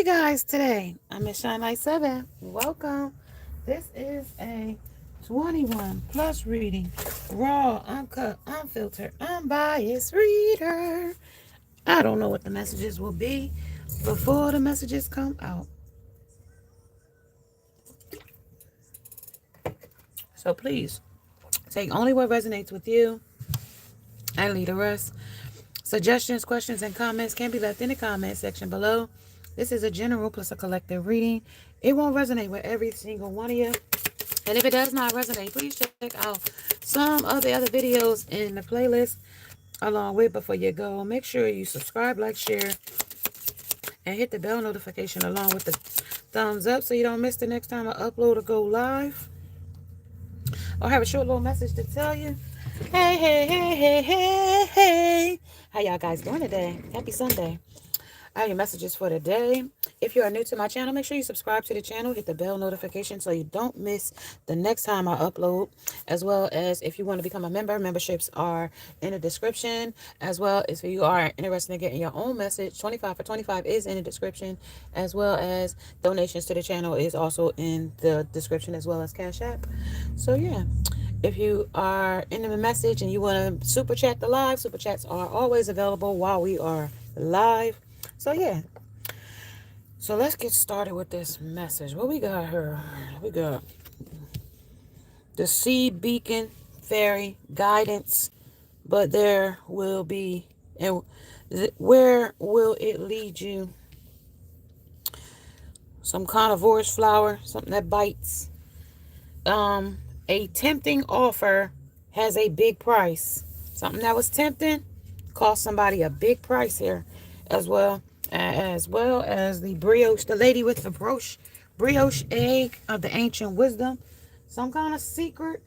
you guys today? I'm Miss Shine Light 7. Welcome. This is a 21 plus reading. Raw, uncut, unfiltered, unbiased reader. I don't know what the messages will be before the messages come out. So please take only what resonates with you and leave the rest. Suggestions, questions, and comments can be left in the comment section below. This is a general plus a collective reading. It won't resonate with every single one of you. And if it does not resonate, please check out some of the other videos in the playlist along with before you go. Make sure you subscribe, like, share, and hit the bell notification along with the thumbs up so you don't miss the next time I upload or go live. Or have a short little message to tell you. Hey, hey, hey, hey, hey, hey. How y'all guys doing today? Happy Sunday. I have your messages for today. If you are new to my channel, make sure you subscribe to the channel, hit the bell notification so you don't miss the next time I upload. As well as if you want to become a member, memberships are in the description. As well as if you are interested in getting your own message, 25 for 25 is in the description. As well as donations to the channel is also in the description, as well as Cash App. So yeah. If you are in the message and you want to super chat the live, super chats are always available while we are live. So yeah. So let's get started with this message. What we got here? We got the sea beacon fairy guidance, but there will be, and where will it lead you? Some carnivorous flower, something that bites. A tempting offer has a big price. Something that was tempting cost somebody a big price here, as well as the brioche, the lady with the brioche egg of the ancient wisdom. Some kind of secret.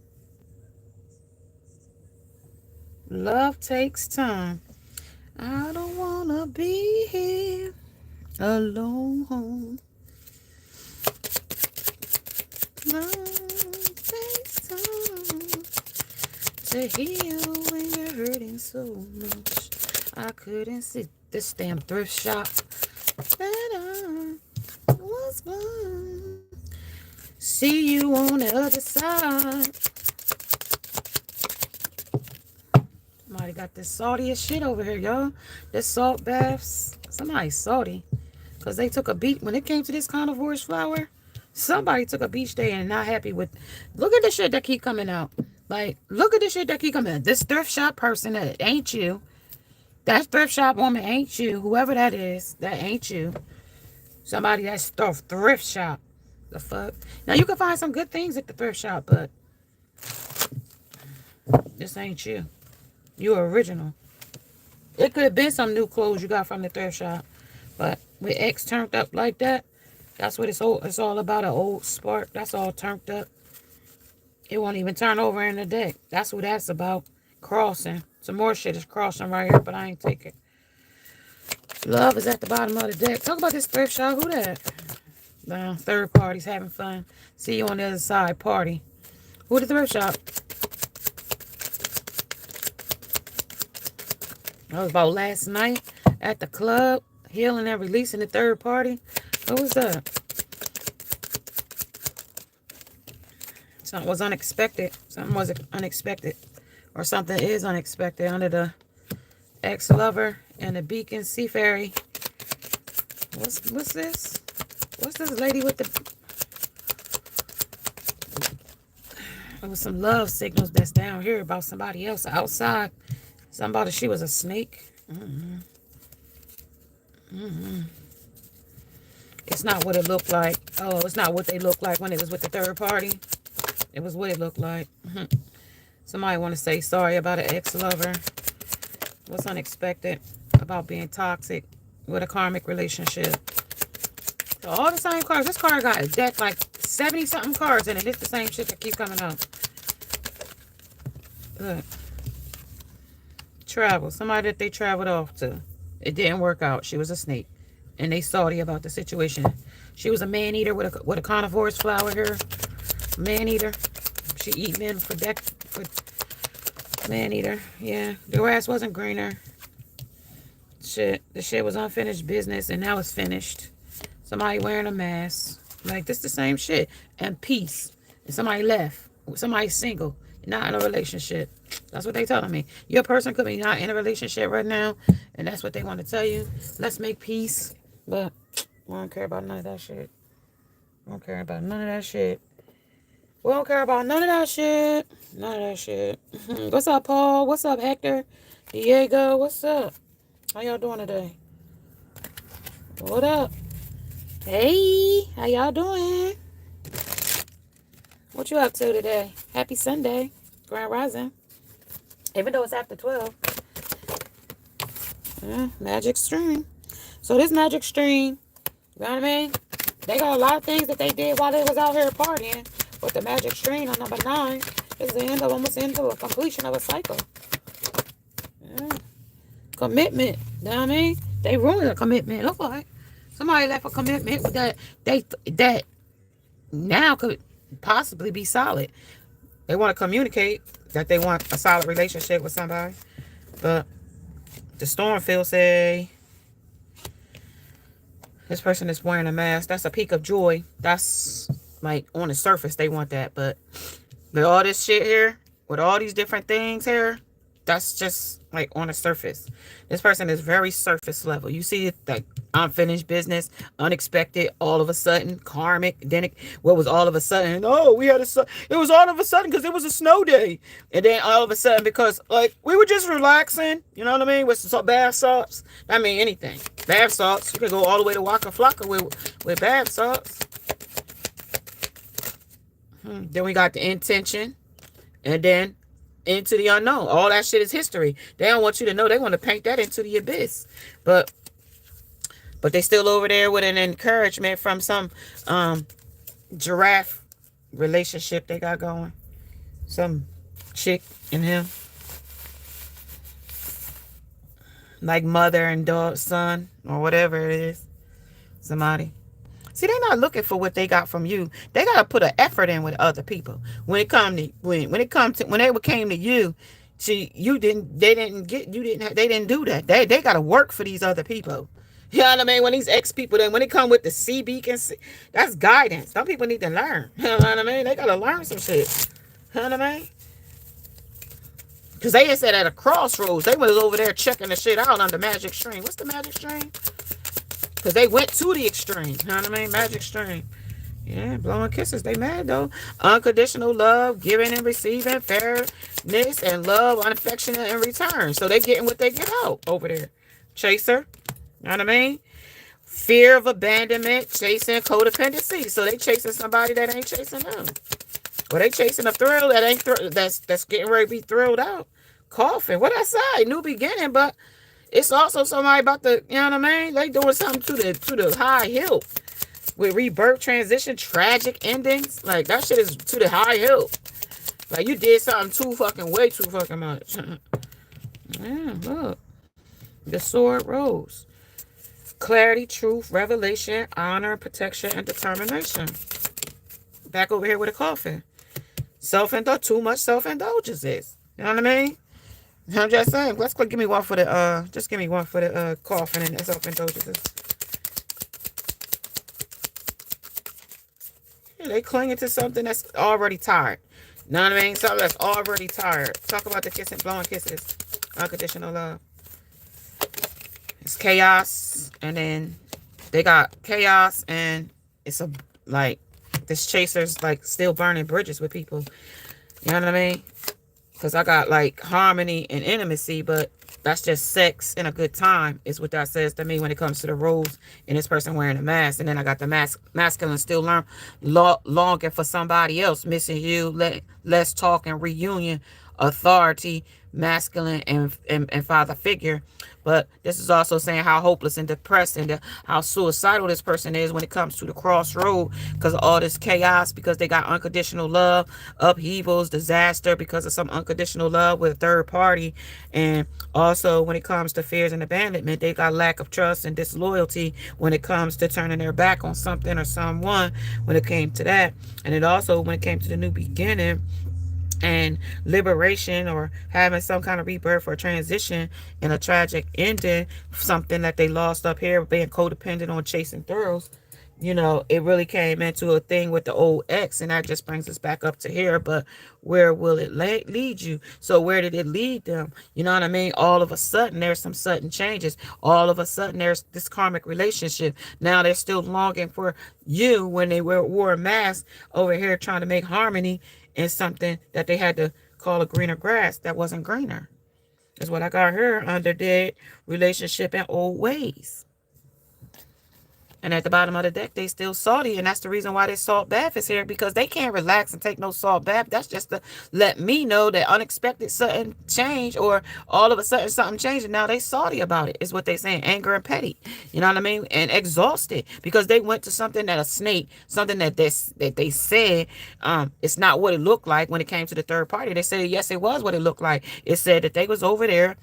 Love takes time. I don't wanna be here alone. Love takes time to heal when you're hurting so much. I couldn't sit this damn thrift shop that I was born. See you on the other side. Somebody got this saltiest shit over here, y'all. This salt baths. Somebody's salty. Because they took a beat. When it came to this carnivorous flower, somebody took a beach day and not happy with. Look at the shit that keep coming out. Like, look at the shit that keep coming out. This thrift shop person that ain't you. That thrift shop woman ain't you. Whoever that is, that ain't you. Somebody that's thrift shop. The fuck? Now, you can find some good things at the thrift shop, but this ain't you. You original. It could have been some new clothes you got from the thrift shop, but with X turned up like that, that's what it's all about, an old spark. That's all turned up. It won't even turn over in the deck. That's what that's about. Crossing. Some more shit is crossing right here, but I ain't take it. Love is at the bottom of the deck. Talk about this thrift shop. Who that? Third party's having fun. See you on the other side. Party. Who the thrift shop? That was about last night at the club. Healing and releasing the third party. What was that? Something was unexpected. Something was unexpected. Or something is unexpected under the ex-lover and the beacon sea fairy. What's this? What's this lady with the... There was some love signals that's down here about somebody else outside. Somebody, she was a snake. It's not what it looked like. Oh, it's not what they looked like when it was with the third party. It was what it looked like. Somebody want to say sorry about an ex-lover. What's unexpected about being toxic with a karmic relationship? So all the same cards. This card got a deck like 70-something cards in it. It's the same shit that keep coming up. Look. Travel. Somebody that they traveled off to. It didn't work out. She was a snake. And they salty about the situation. She was a man-eater with a carnivorous flower here. Man-eater. She eat men for man-eater. Yeah. The grass wasn't greener. Shit. The shit was unfinished business and now it's finished. Somebody wearing a mask. Like, this the same shit. And peace. And somebody left. Somebody's single. Not in a relationship. That's what they telling me. Your person could be not in a relationship right now. And that's what they want to tell you. Let's make peace. But I don't care about none of that shit. I don't care about none of that shit. We don't care about none of that shit. None of that shit. What's up, Paul? What's up, Hector? Diego, what's up? How y'all doing today? What up? Hey, how y'all doing? What you up to today? Happy Sunday. Grand Rising. Even though it's after 12. Magic string. So this magic string, you know what I mean? They got a lot of things that they did while they was out here partying. With the magic string on number 9, is the end of almost into a completion of a cycle. Yeah. Commitment. You know what I mean? They ruined a commitment. Look like somebody left a commitment that that now could possibly be solid. They want to communicate that they want a solid relationship with somebody. But the Stormfield say this person is wearing a mask. That's a peak of joy. That's like on the surface they want that. But with all this shit here, with all these different things here, that's just like on the surface. This person is very surface level. You see it, like unfinished business, unexpected, all of a sudden, karmic. Then what was all of a sudden? Oh, we had it was all of a sudden because it was a snow day. And then all of a sudden because like we were just relaxing, you know what I mean? With some bath salts. I mean anything. Bath salts. You can go all the way to Waka Flocka with bath salts. Then we got the intention. And then into the unknown. All that shit is history. They don't want you to know. They want to paint that into the abyss. But they still over there with an encouragement from some giraffe relationship they got going. Some chick and him. Like mother and dog, son, or whatever it is. Somebody. See, they're not looking for what they got from you. They gotta put an effort in with other people. When it came to you, see, they didn't do that. They gotta work for these other people. You know what I mean? When these ex people, then when it come with the C beacon, that's guidance. Some people need to learn. You know what I mean? They gotta learn some shit. You know what I mean? Because they just said at a crossroads, they was over there checking the shit out on the magic string. What's the magic string? Because they went to the extreme. You know what I mean? Magic string. Yeah, blowing kisses. They mad, though. Unconditional love, giving and receiving, fairness and love, unaffectionate in return. So they getting what they get out over there. Chaser. You know what I mean? Fear of abandonment, chasing codependency. So they chasing somebody that ain't chasing them. Or they chasing a thrill that ain't that's getting ready to be thrilled out. Coughing. What I say? New beginning, but it's also somebody about the, you know what I mean? They doing something to the high hill. With rebirth, transition, tragic endings. Like, that shit is to the high hill. Like, you did something way too fucking much. Yeah, look. The sword rose. Clarity, truth, revelation, honor, protection, and determination. Back over here with a coffin. Too much self-indulgences. You know what I mean? I'm just saying. Let's give me one for the just give me one for the coffin and self-indulgences. Yeah, they clinging to something that's already tired. You know what I mean? Something that's already tired. Talk about the kissing, blowing kisses. Unconditional love. It's chaos. And then they got chaos and it's a like this chaser's like still burning bridges with people. You know what I mean? Because I got like harmony and intimacy, but that's just sex and a good time is what that says to me when it comes to the rules and this person wearing a mask. And then I got the masculine still longing for somebody else, missing you, less talk and reunion, authority, masculine and father figure. But this is also saying how hopeless and depressed and how suicidal this person is when it comes to the crossroad because of all this chaos, because they got unconditional love, upheavals, disaster because of some unconditional love with a third party. And also when it comes to fears and abandonment, they got lack of trust and disloyalty when it comes to turning their back on something or someone when it came to that. And it also when it came to the new beginning and liberation or having some kind of rebirth or transition and a tragic ending, something that they lost up here, being codependent on chasing thrills. you know, it really came into a thing with the old ex, and that just brings us back up to here. But where will it lead you? So where did it lead them? You know what I mean? All of a sudden, there's some sudden changes. All of a sudden, there's this karmic relationship. Now they're still longing for you when they wore a mask over here trying to make harmony in something that they had to call a greener grass that wasn't greener. Is what I got here under dead relationship and old ways. And at the bottom of the deck, they still salty. And that's the reason why this salt bath is here, because they can't relax and take no salt bath. That's just to let me know that unexpected sudden change, or all of a sudden something changed and now they salty about it, is what they saying. Anger and petty. You know what I mean? And exhausted because they went to something that a snake, something that they said it's not what it looked like when it came to the third party. They said, yes, it was what it looked like. It said that they was over there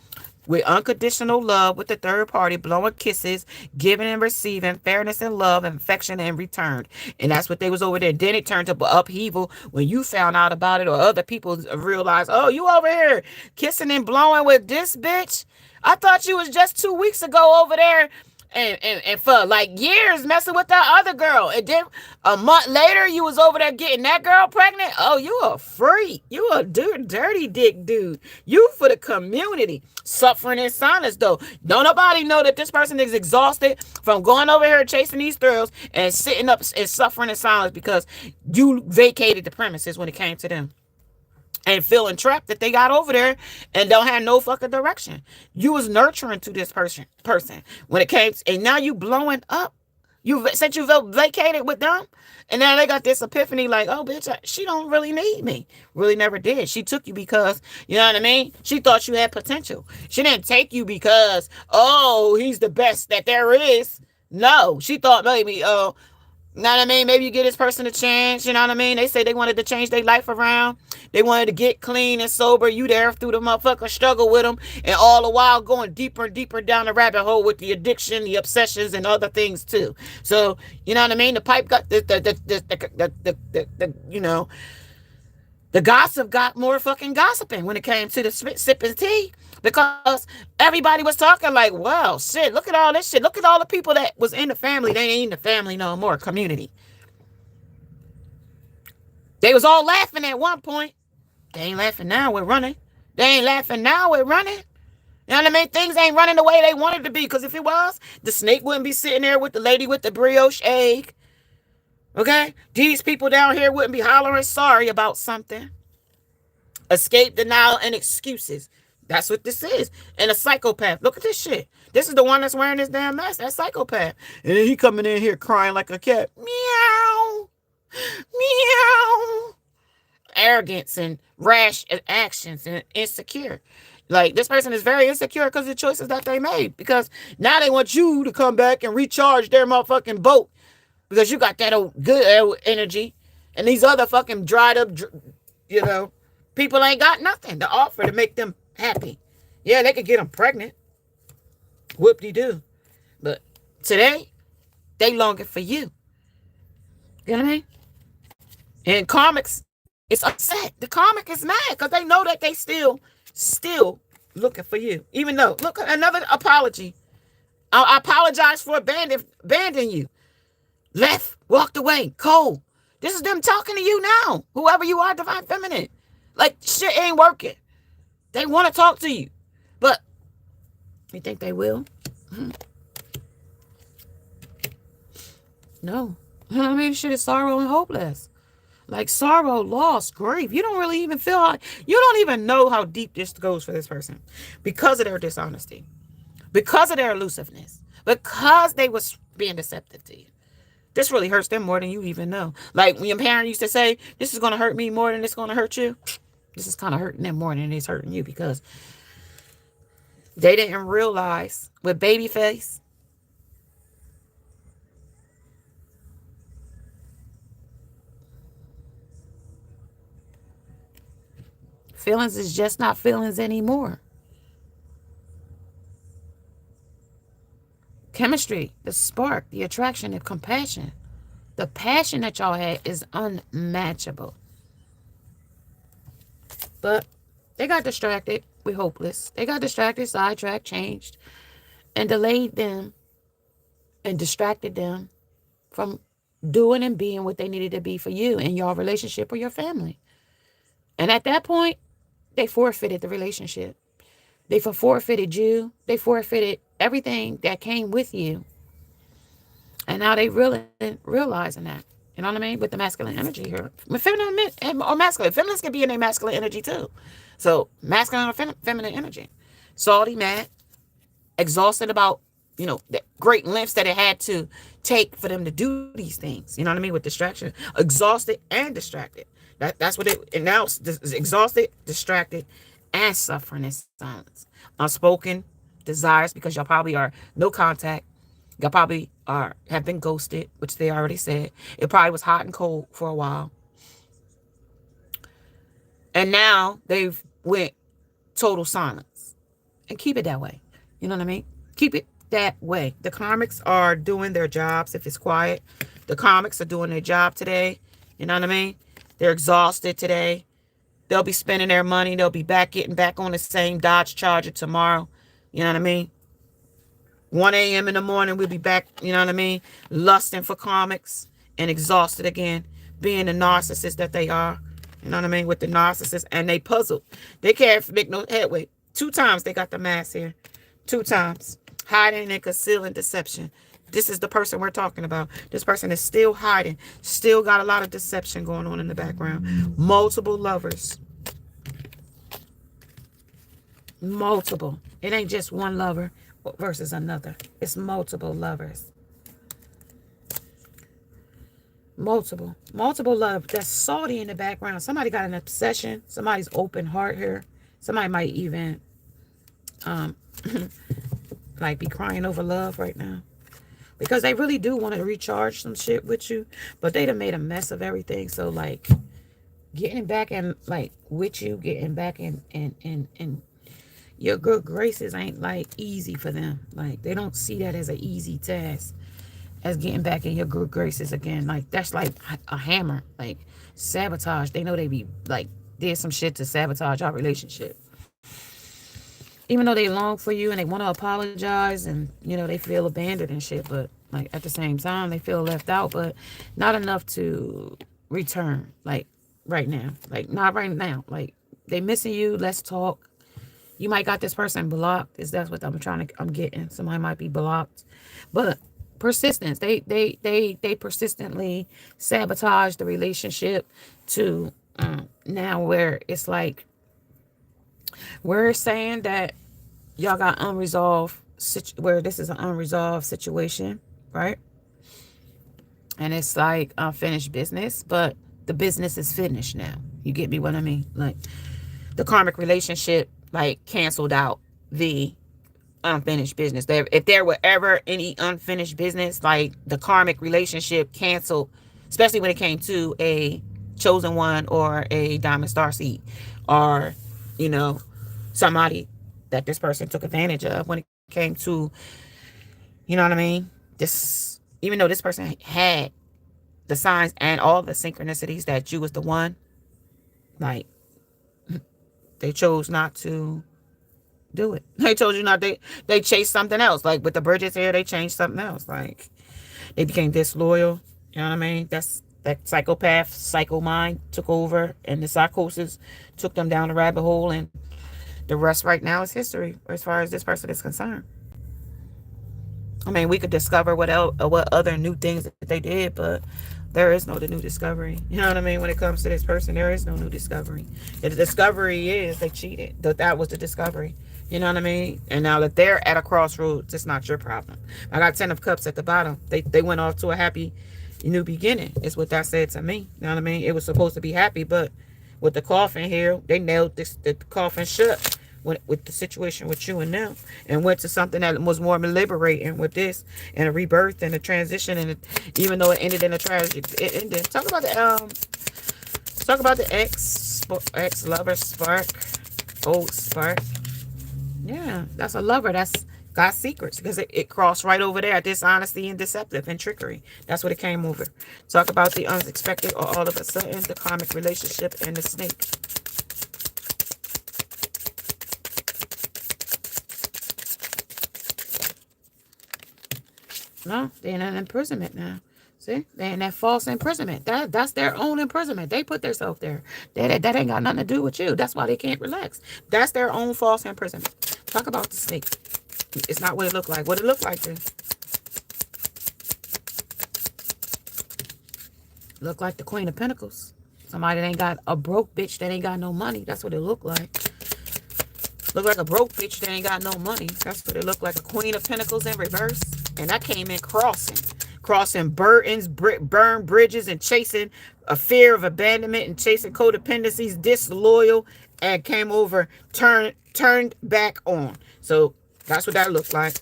with unconditional love with the third party, blowing kisses, giving and receiving, fairness and love, and affection and return. And that's what they was over there. Then it turned to upheaval when you found out about it, or other people realized, oh, you over here kissing and blowing with this bitch? I thought you was just 2 weeks ago over there and for like years messing with that other girl. And then a month later, you was over there getting that girl pregnant. Oh, you a freak. You a dirty dick dude. You for the community. Suffering in silence, though. Don't nobody know that this person is exhausted from going over here chasing these thrills and sitting up and suffering in silence because you vacated the premises when it came to them. And feeling trapped that they got over there and don't have no fucking direction. You was nurturing to this person when it came to, and now you blowing up. You said you vacated with them, and now they got this epiphany like, oh bitch, she don't really need me. Really never did. She took you because, you know what I mean, she thought you had potential. She didn't take you because, oh, he's the best that there is. No, she thought maybe, oh, you know what I mean? Maybe you give this person a chance. You know what I mean? They say they wanted to change their life around. They wanted to get clean and sober. You there through the motherfucker struggle with them. And all the while going deeper and deeper down the rabbit hole with the addiction, the obsessions, and other things too. So, you know what I mean? The pipe got you know, the gossip got more fucking gossiping when it came to the sipping tea. Because everybody was talking like, wow, shit, look at all this shit. Look at all the people that was in the family. They ain't in the family no more. Community. They was all laughing at one point. They ain't laughing now. We're running. They ain't laughing now. We're running. You know what I mean? Things ain't running the way they wanted to be. Because if it was, the snake wouldn't be sitting there with the lady with the brioche egg. Okay? These people down here wouldn't be hollering sorry about something. Escape, denial, and excuses. That's what this is. And a psychopath. Look at this shit. This is the one that's wearing this damn mask. That psychopath. And then he coming in here crying like a cat. Meow. Meow. Arrogance and rash actions and insecure. Like, this person is very insecure because of the choices that they made. Because now they want you to come back and recharge their motherfucking boat. Because you got that old good energy. And these other fucking dried up, you know, people ain't got nothing to offer to make them happy. Yeah, they could get them pregnant. Whoop-de-doo. But today, they longing for you. You know what I mean? And karmics is upset. The karmic is mad because they know that they still looking for you. Even though, look, another apology. I apologize for abandoning you. Left, walked away, cold. This is them talking to you now. Whoever you are, divine feminine. Like, shit ain't working. They want to talk to you. But you think they will? No. I mean, shit is sorrow and hopeless. Like sorrow, loss, grief. You don't really even feel like, you don't even know how deep this goes for this person. Because of their dishonesty. Because of their elusiveness. Because they was being deceptive to you. This really hurts them more than you even know. Like when your parent used to say, this is going to hurt me more than it's going to hurt you. This is kind of hurting them more than it's hurting you because they didn't realize with baby face, feelings is just not feelings anymore. Chemistry, the spark, the attraction, the compassion, the passion that y'all had is unmatchable. But they got distracted with hopeless. They got distracted, sidetracked, changed, and delayed them and distracted them from doing and being what they needed to be for you and your relationship or your family. And at that point, they forfeited the relationship. They forfeited you. They forfeited everything that came with you. And now they really realizing that. You know what I mean? With the masculine energy here. Feminine or masculine. Feminines can be in their masculine energy too. So masculine or feminine energy. Salty, mad, exhausted about, the great lengths that it had to take for them to do these things. You know what I mean? With distraction. Exhausted and distracted. That's what it, and now it's exhausted, distracted, and suffering in silence. Unspoken desires, because y'all probably are no contact. Y'all probably have been ghosted, which they already said. It probably was hot and cold for a while. And now they've went total silence. And keep it that way. You know what I mean? Keep it that way. The karmics are doing their jobs if it's quiet. The karmics are doing their job today. You know what I mean? They're exhausted today. They'll be spending their money. They'll be getting back on the same Dodge Charger tomorrow. You know what I mean? 1 a.m. in the morning, we'll be back, you know what I mean? Lusting for karmics and exhausted again, being the narcissist that they are. You know what I mean? With the narcissist. And they puzzled. They can't make no headway. 2 times they got the mask here. 2 times. Hiding and concealing deception. This is the person we're talking about. This person is still hiding. Still got a lot of deception going on in the background. Multiple lovers. Multiple. It ain't just one lover versus another. It's multiple lovers. Multiple love. That's salty in the background. Somebody got an obsession. Somebody's open heart here. Somebody might even like be crying over love right now. Because they really do want to recharge some shit with you. But they done made a mess of everything. So like getting back and like with you, getting back in your good graces ain't like easy for them. Like they don't see that as an easy task, as getting back in your good graces again. Like that's like a hammer, like sabotage. They know they be like did some shit to sabotage our relationship. Even though they long for you and they want to apologize and they feel abandoned and shit, but like at the same time they feel left out, but not enough to return. Like right now, like not right now. Like they missing you. Let's talk. You might got this person blocked. That's what I'm getting. Somebody might be blocked. But persistence. They persistently sabotage the relationship to now where it's like we're saying that y'all got unresolved, where this is an unresolved situation, right? And it's like unfinished business, but the business is finished now. You get me what I mean? Like the karmic relationship like canceled out the unfinished business. If there were ever any unfinished business, like the karmic relationship canceled, especially when it came to a chosen one or a diamond star seed, or somebody that this person took advantage of when it came to, you know what I mean? This, even though this person had the signs and all the synchronicities that you was the one, like they chose not to do it. They told you not. They chased something else. Like with the Bridges here, they changed something else. Like they became disloyal. You know what I mean? That's that psychopath, psycho mind took over, and the psychosis took them down the rabbit hole, and the rest right now is history as far as this person is concerned. I mean, we could discover what other new things that they did, but there is no new discovery. You know what I mean? When it comes to this person, there is no new discovery. The discovery is they cheated. That was the discovery. You know what I mean? And now that they're at a crossroads, it's not your problem. I got 10 of Cups at the bottom. They went off to a happy new beginning. Is what that said to me. You know what I mean? It was supposed to be happy, but with the coffin here, they nailed the coffin shut with the situation with you and them, and went to something that was more liberating with this, and a rebirth and a transition, and even though it ended in a tragic ending. Talk about the ex lover spark, old spark. Yeah, that's a lover. That's got secrets, because it crossed right over there. Dishonesty and deceptive and trickery. That's what it came over. Talk about the unexpected, or all of a sudden the karmic relationship and the snake. No, they're in an imprisonment now. See, they in that false imprisonment. That's their own imprisonment. They put themselves there. That ain't got nothing to do with you. That's why they can't relax. That's their own false imprisonment. Talk about the snake. It's not what it looked like. What it looked like then. Look like the Queen of Pentacles. Somebody that ain't got a broke bitch that ain't got no money. That's what it looked like. Look like a broke bitch that ain't got no money. That's what it looked like. A Queen of Pentacles in reverse. And that came in crossing. Crossing burdens, burn bridges, and chasing a fear of abandonment and chasing codependencies, disloyal, and came over, turned back on. So that's what that looked like.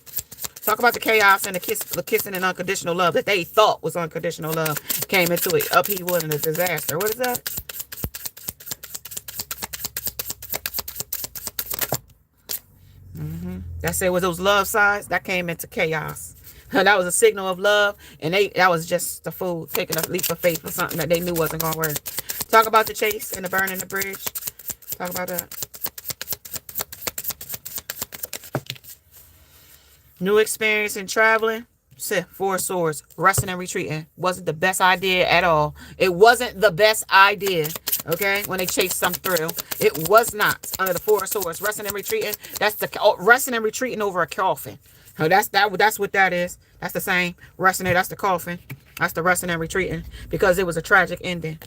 Talk about the chaos and the kissing and unconditional love that they thought was unconditional love came into it upheaval and a disaster. What is that? That said, was those love signs that came into chaos. That was a signal of love, and that was just the fool taking a leap of faith for something that they knew wasn't gonna work. Talk about the chase and the burning the bridge. Talk about that. New experience in traveling. Four of Swords. Resting and retreating. Wasn't the best idea at all. It wasn't the best idea. Okay? When they chased some through. It was not. Under the Four of Swords. Resting and retreating. That's the resting and retreating over a coffin. That's what that is. That's the same. Resting there. That's the coffin. That's the resting and retreating. Because it was a tragic ending.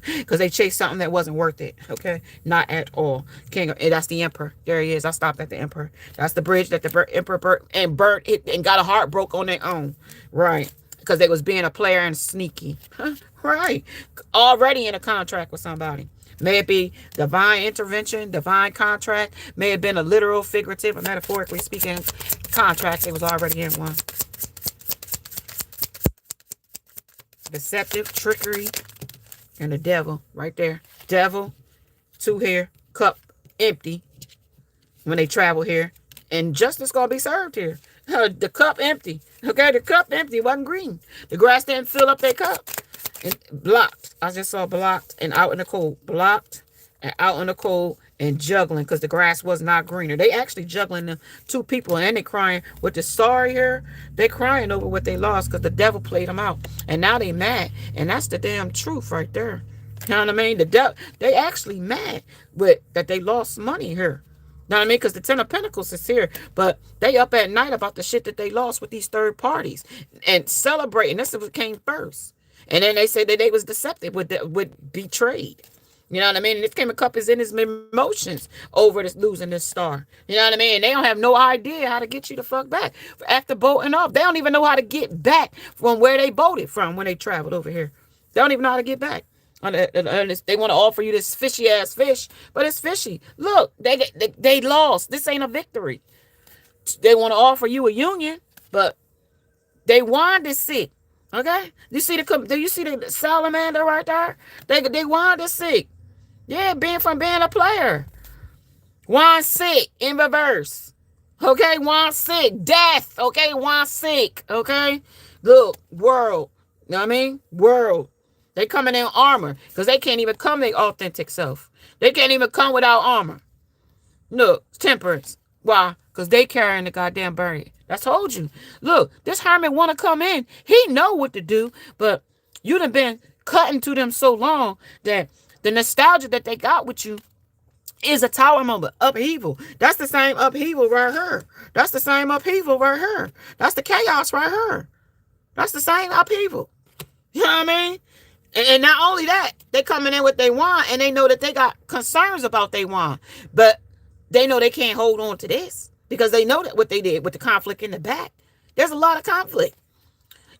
Because they chased something that wasn't worth it. Okay? Not at all. That's the Emperor. There he is. I stopped at the Emperor. That's the bridge that the Emperor burnt it and got a heart broke on their own. Right. Because they was being a player and sneaky. Right. Already in a contract with somebody. May it be divine intervention, divine contract. May it have been a literal, figurative, or metaphorically speaking contract. They was already in one. Deceptive, trickery, and the devil right there. Devil, two here, cup empty when they travel here. And justice going to be served here. The cup empty. Okay, the cup empty. Wasn't green. The grass didn't fill up their cup. And blocked. I just saw blocked and out in the cold. Blocked and out in the cold and juggling because the grass was not greener. They actually juggling the two people and they crying with the sorry here. They crying over what they lost because the devil played them out. And now they mad. And that's the damn truth right there. You know what I mean? The devil, they actually mad with that they lost money here. You know what I mean? Because the Ten of Pentacles is here. But they up at night about the shit that they lost with these third parties. And celebrating. This is what came first. And then they said that they was deceptive, with betrayed. You know what I mean? And this came a cup is in his emotions over this losing this star. You know what I mean? And they don't have no idea how to get you the fuck back. After boating off, they don't even know how to get back from where they boated from when they traveled over here. They don't even know how to get back. They want to offer you this fishy ass fish, but it's fishy. Look, they lost. This ain't a victory. They want to offer you a union, but they won this sick. Okay, do you see the salamander right there? They won this sick. Yeah, being a player. One sick in reverse. Okay, one sick. Death. Okay, one sick. Okay, look, world. You know what I mean? World. They coming in armor because they can't even come their authentic self. They can't even come without armor. Look, temperance. Why? Because they carrying the goddamn burden. I told you. Look, this hermit want to come in. He know what to do, but you done been cutting to them so long that the nostalgia that they got with you is a tower moment. Upheaval. That's the same upheaval right here. That's the same upheaval right here. That's the chaos right here. That's the same upheaval. You know what I mean? And not only that, they coming in what they want, and they know that they got concerns about they want, but they know they can't hold on to this because they know that what they did with the conflict in the back. There's a lot of conflict,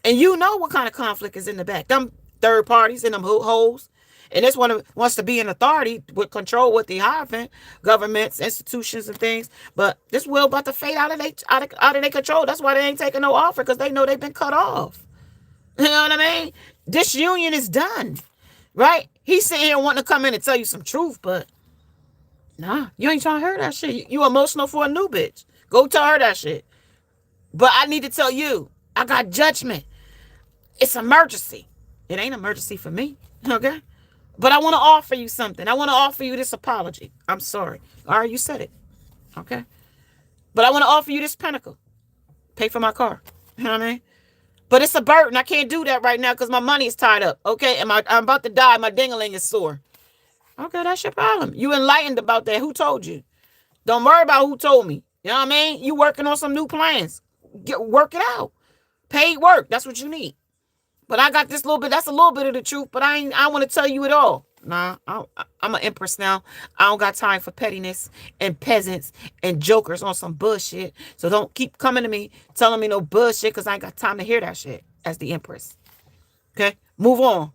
and you know what kind of conflict is in the back. Them third parties and them hoes, and this one wants to be an authority with control with the Hierophant, governments, institutions, and things. But this will about to fade out of their control. That's why they ain't taking no offer because they know they've been cut off. You know what I mean? This union is done, right? He's sitting here wanting to come in and tell you some truth, but nah, you ain't trying to hear that shit. You emotional for a new bitch. Go tell her that shit. But I need to tell you, I got judgment. It's emergency. It ain't emergency for me, okay? But I want to offer you something. I want to offer you this apology. I'm sorry. All right, you said it, okay? But I want to offer you this pentacle. Pay for my car. You know what I mean? But it's a burden. I can't do that right now because my money is tied up. Okay, and I'm about to die. My ding-a-ling is sore. Okay, that's your problem. You enlightened about that. Who told you? Don't worry about who told me. You know what I mean? You working on some new plans. Work it out. Paid work. That's what you need. But I got this little bit. That's a little bit of the truth. But I want to tell you it all. Nah, I'm an empress now. I don't got time for pettiness and peasants and jokers on some bullshit. So don't keep coming to me telling me no bullshit because I ain't got time to hear that shit as the empress. Okay? Move on.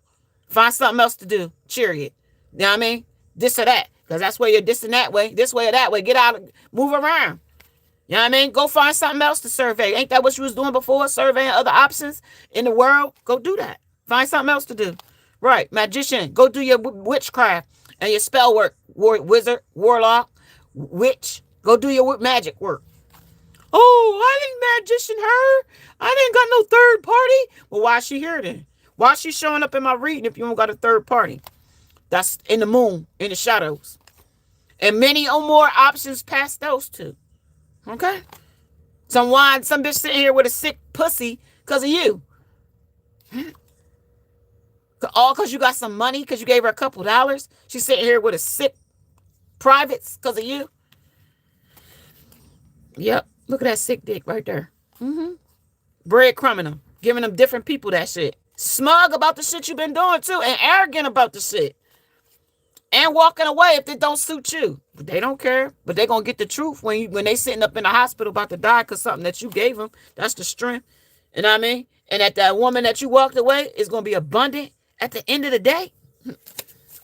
Find something else to do. Chariot. You know what I mean? This or that. Because that's where you're this and that way. This way or that way. Get out. Move around. You know what I mean? Go find something else to survey. Ain't that what you was doing before? Surveying other options in the world? Go do that. Find something else to do. Right. Magician. Go do your witchcraft and your spell work. Wizard, warlock, witch. Go do your magic work. Oh, I didn't magician her. I didn't got no third party. Well, why is she here then? Why is she showing up in my reading if you don't got a third party? That's in the moon, in the shadows. And many or more options past those two. Okay? Some bitch sitting here with a sick pussy because of you. All because you got some money, because you gave her a couple dollars. She's sitting here with a sick privates because of you. Yep. Look at that sick dick right there. Breadcrumbing them. Giving them different people that shit. Smug about the shit you've been doing too. And arrogant about the shit. And walking away if it don't suit you. But they don't care. But they going to get the truth when they sitting up in the hospital about to die because something that you gave them. That's the strength. You know what I mean? And that woman that you walked away is going to be abundant at the end of the day.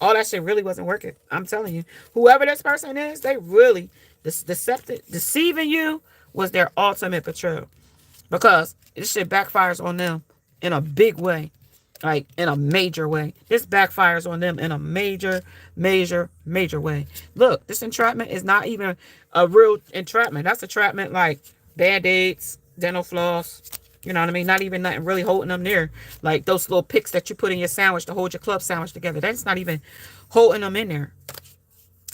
All that shit really wasn't working. I'm telling you. Whoever this person is, they really deceiving you was their ultimate betrayal. Because this shit backfires on them in a big way. Like, in a major way. This backfires on them in a major, major, major way. Look, this entrapment is not even a real entrapment. That's entrapment like Band-Aids, dental floss. You know what I mean? Not even nothing really holding them there. Like those little picks that you put in your sandwich to hold your club sandwich together. That's not even holding them in there.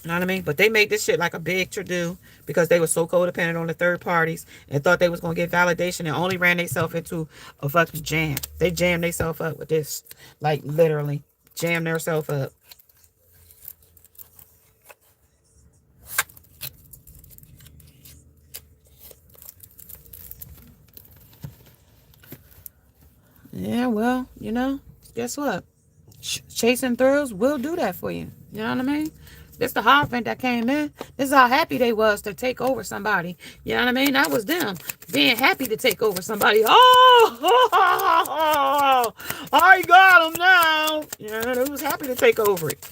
You know what I mean? But they made this shit like a big to-do because they were so codependent on the third parties and thought they was going to get validation and only ran themselves into a fucking jam. They jammed themselves up with this. Like, literally. Jammed themselves up. Yeah, well, you know, guess what? Chasing thrills will do that for you. You know what I mean? This the Hierophant that came in. This is how happy they was to take over somebody. You know what I mean? That was them being happy to take over somebody. Oh, I got them now. Yeah, they was happy to take over it.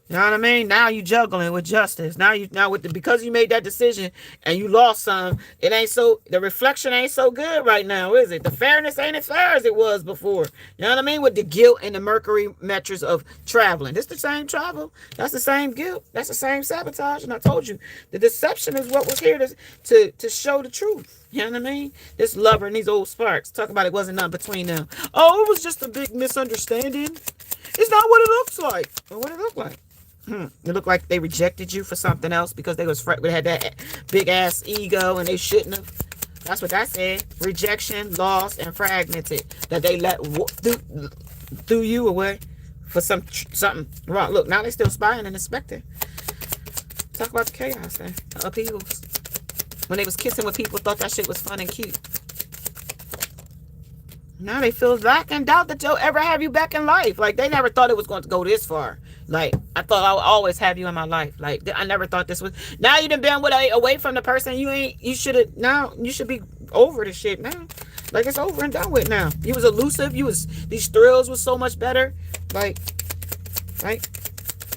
You know what I mean? Now you juggling with justice. Because you made that decision and you lost some, the reflection ain't so good right now, is it? The fairness ain't as fair as it was before. You know what I mean? With the guilt and the Mercury metrics of traveling. This the same travel. That's the same guilt. That's the same sabotage. And I told you, the deception is what was here to show the truth. You know what I mean? This lover and these old sparks. Talk about it wasn't nothing between them. Oh, it was just a big misunderstanding. It's not what it looks like. Or what it looked like. It looked like they rejected you for something else because they had that big ass ego and they shouldn't have. That's what that said. Rejection, lost, and fragmented. That they let threw you away for something wrong. Look, now they still spying and inspecting. Talk about the chaos there. The upheavals. When they was kissing with people, thought that shit was fun and cute. Now they feel lack and doubt that they'll ever have you back in life. Like, they never thought it was going to go this far. Like, I thought I would always have you in my life. Like, I never thought this was... Now you done been away from the person you should be over the shit now. Like, it's over and done with now. You was elusive. These thrills was so much better. Like,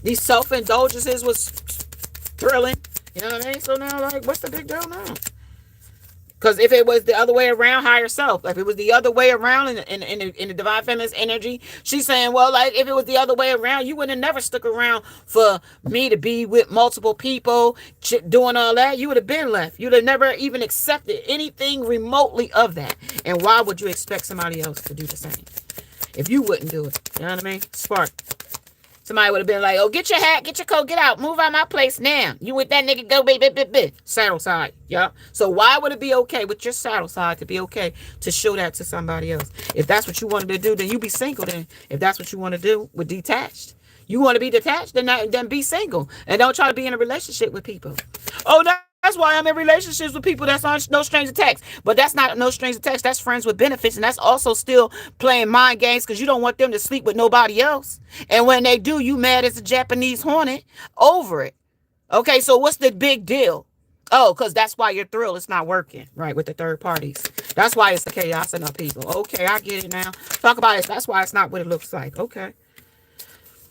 these self-indulgences was thrilling. You know what I mean? So now, like, what's the big deal now? Because if it was the other way around, higher self. If it was the other way around in the divine feminist energy, she's saying, well, like, if it was the other way around, you would have never stuck around for me to be with multiple people doing all that. You would have been left. You'd have never even accepted anything remotely of that. And why would you expect somebody else to do the same if you wouldn't do it? You know what I mean? Spark. Somebody would have been like, oh, get your hat, get your coat, get out, move out my place now. You with that nigga, go, baby. Saddle side. Yeah. So why would it be okay with your saddle side to be okay to show that to somebody else? If that's what you wanted to do, then you be single then. If that's what you want to do with detached. You want to be detached, then be single. And don't try to be in a relationship with people. Oh, that's why I'm in relationships with people that's on no strings attached. But that's not no strings attached. That's friends with benefits. And that's also still playing mind games because you don't want them to sleep with nobody else. And when they do, you mad as a Japanese hornet over it. Okay, so what's the big deal? Oh, because that's why your thrill is not working, right, with the third parties. That's why it's the chaos in our people. Okay, I get it now. Talk about it. That's why it's not what it looks like. Okay.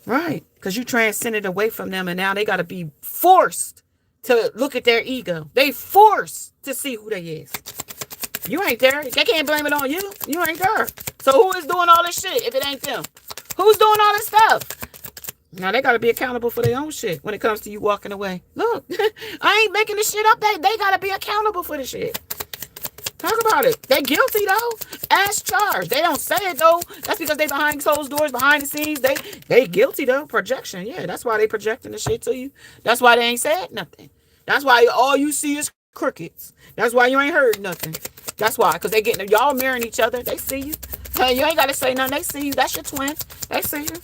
Right, because you transcended away from them, and now they got to be forced to look at their ego. They forced to see who they is. You ain't there. They can't blame it on you. You ain't there. So who is doing all this shit if it ain't them? Who's doing all this stuff? Now they got to be accountable for their own shit when it comes to you walking away. Look, I ain't making this shit up. They got to be accountable for the shit. Talk about it. They guilty though. As charged. They don't say it though. That's because they behind closed doors, behind the scenes. They guilty though. Projection. Yeah, that's why they projecting the shit to you. That's why they ain't said nothing. That's why all you see is crickets. That's why you ain't heard nothing. That's why. Because they getting y'all mirroring each other. They see you. Hey, you ain't got to say nothing. They see you. That's your twin. They see you.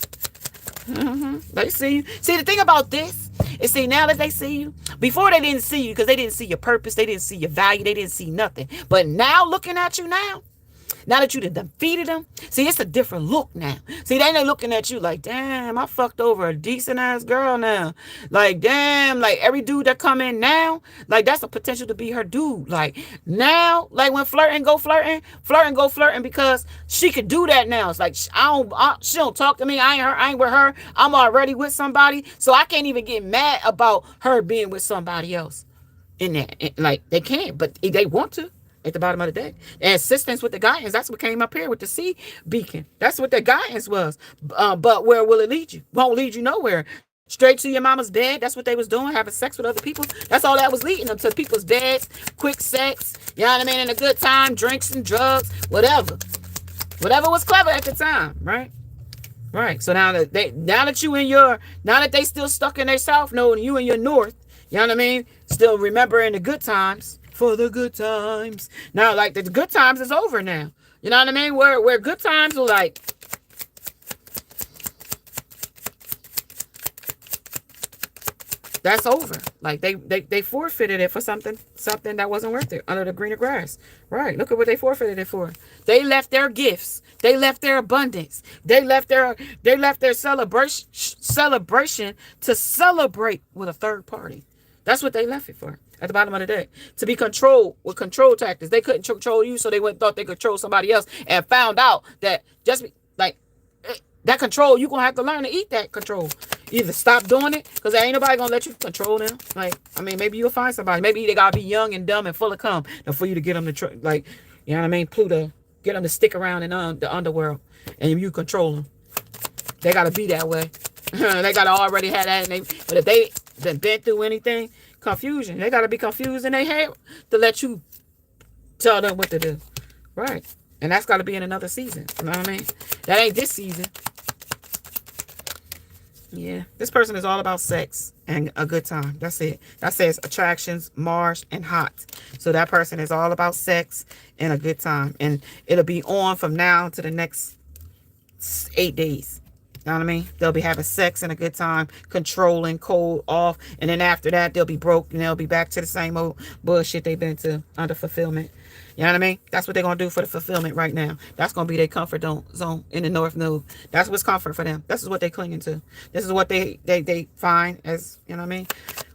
They see you. See, the thing about this is, see, now that they see you, before they didn't see you because they didn't see your purpose, they didn't see your value, they didn't see nothing. But now looking at you now that you done defeated them, see, it's a different look now. See, they ain't looking at you like, damn, I fucked over a decent ass girl now. Like, damn, like every dude that come in now, like that's a potential to be her dude. Like now, like when flirting go flirting because she could do that now. It's like she don't talk to me. I ain't with her. I'm already with somebody, so I can't even get mad about her being with somebody else. In that, like they can't, but they want to. At the bottom of the day, and assistance with the guidance. That's what came up here with the sea beacon. That's what the guidance was. But where will it lead you? Won't lead you nowhere. Straight to your mama's bed. That's what they was doing, having sex with other people. That's all that was leading them to, people's beds, quick sex. You know what I mean? And a good time, drinks and drugs, whatever was clever at the time, right? Right. So now that they still stuck in their south node and you in your north. You know what I mean? Still remembering the good times. For the good times. Now, like, the good times is over now. You know what I mean? Where good times are like, that's over. Like, they forfeited it for something that wasn't worth it under the greener grass. Right. Look at what they forfeited it for. They left their gifts. They left their abundance. They left their celebration to celebrate with a third party. That's what they left it for. At the bottom of the day, to be controlled with control tactics. They couldn't control you, so they thought they could control somebody else, and found out that that control, you're gonna have to learn to eat that control. Either stop doing it, because there ain't nobody gonna let you control them. Like, I mean, maybe you'll find somebody. Maybe they gotta be young and dumb and full of cum for you to get them to like, you know what I mean, Pluto, get them to stick around in the underworld, and you control them. They gotta be that way. They gotta already have that. But if they been through anything. Confusion. They got to be confused in their head to let you tell them what to do. Right. And that's got to be in another season. You know what I mean? That ain't this season. Yeah. This person is all about sex and a good time. That's it. That says attractions, Mars, and hot. So that person is all about sex and a good time. And it'll be on from now to the next 8 days. You know what I mean? They'll be having sex and a good time, controlling, cold, off. And then after that, they'll be broke and they'll be back to the same old bullshit they've been to under fulfillment. You know what I mean? That's what they're going to do for the fulfillment right now. That's going to be their comfort zone in the North Node. That's what's comfort for them. This is what they're clinging to. This is what they find as, you know what I mean?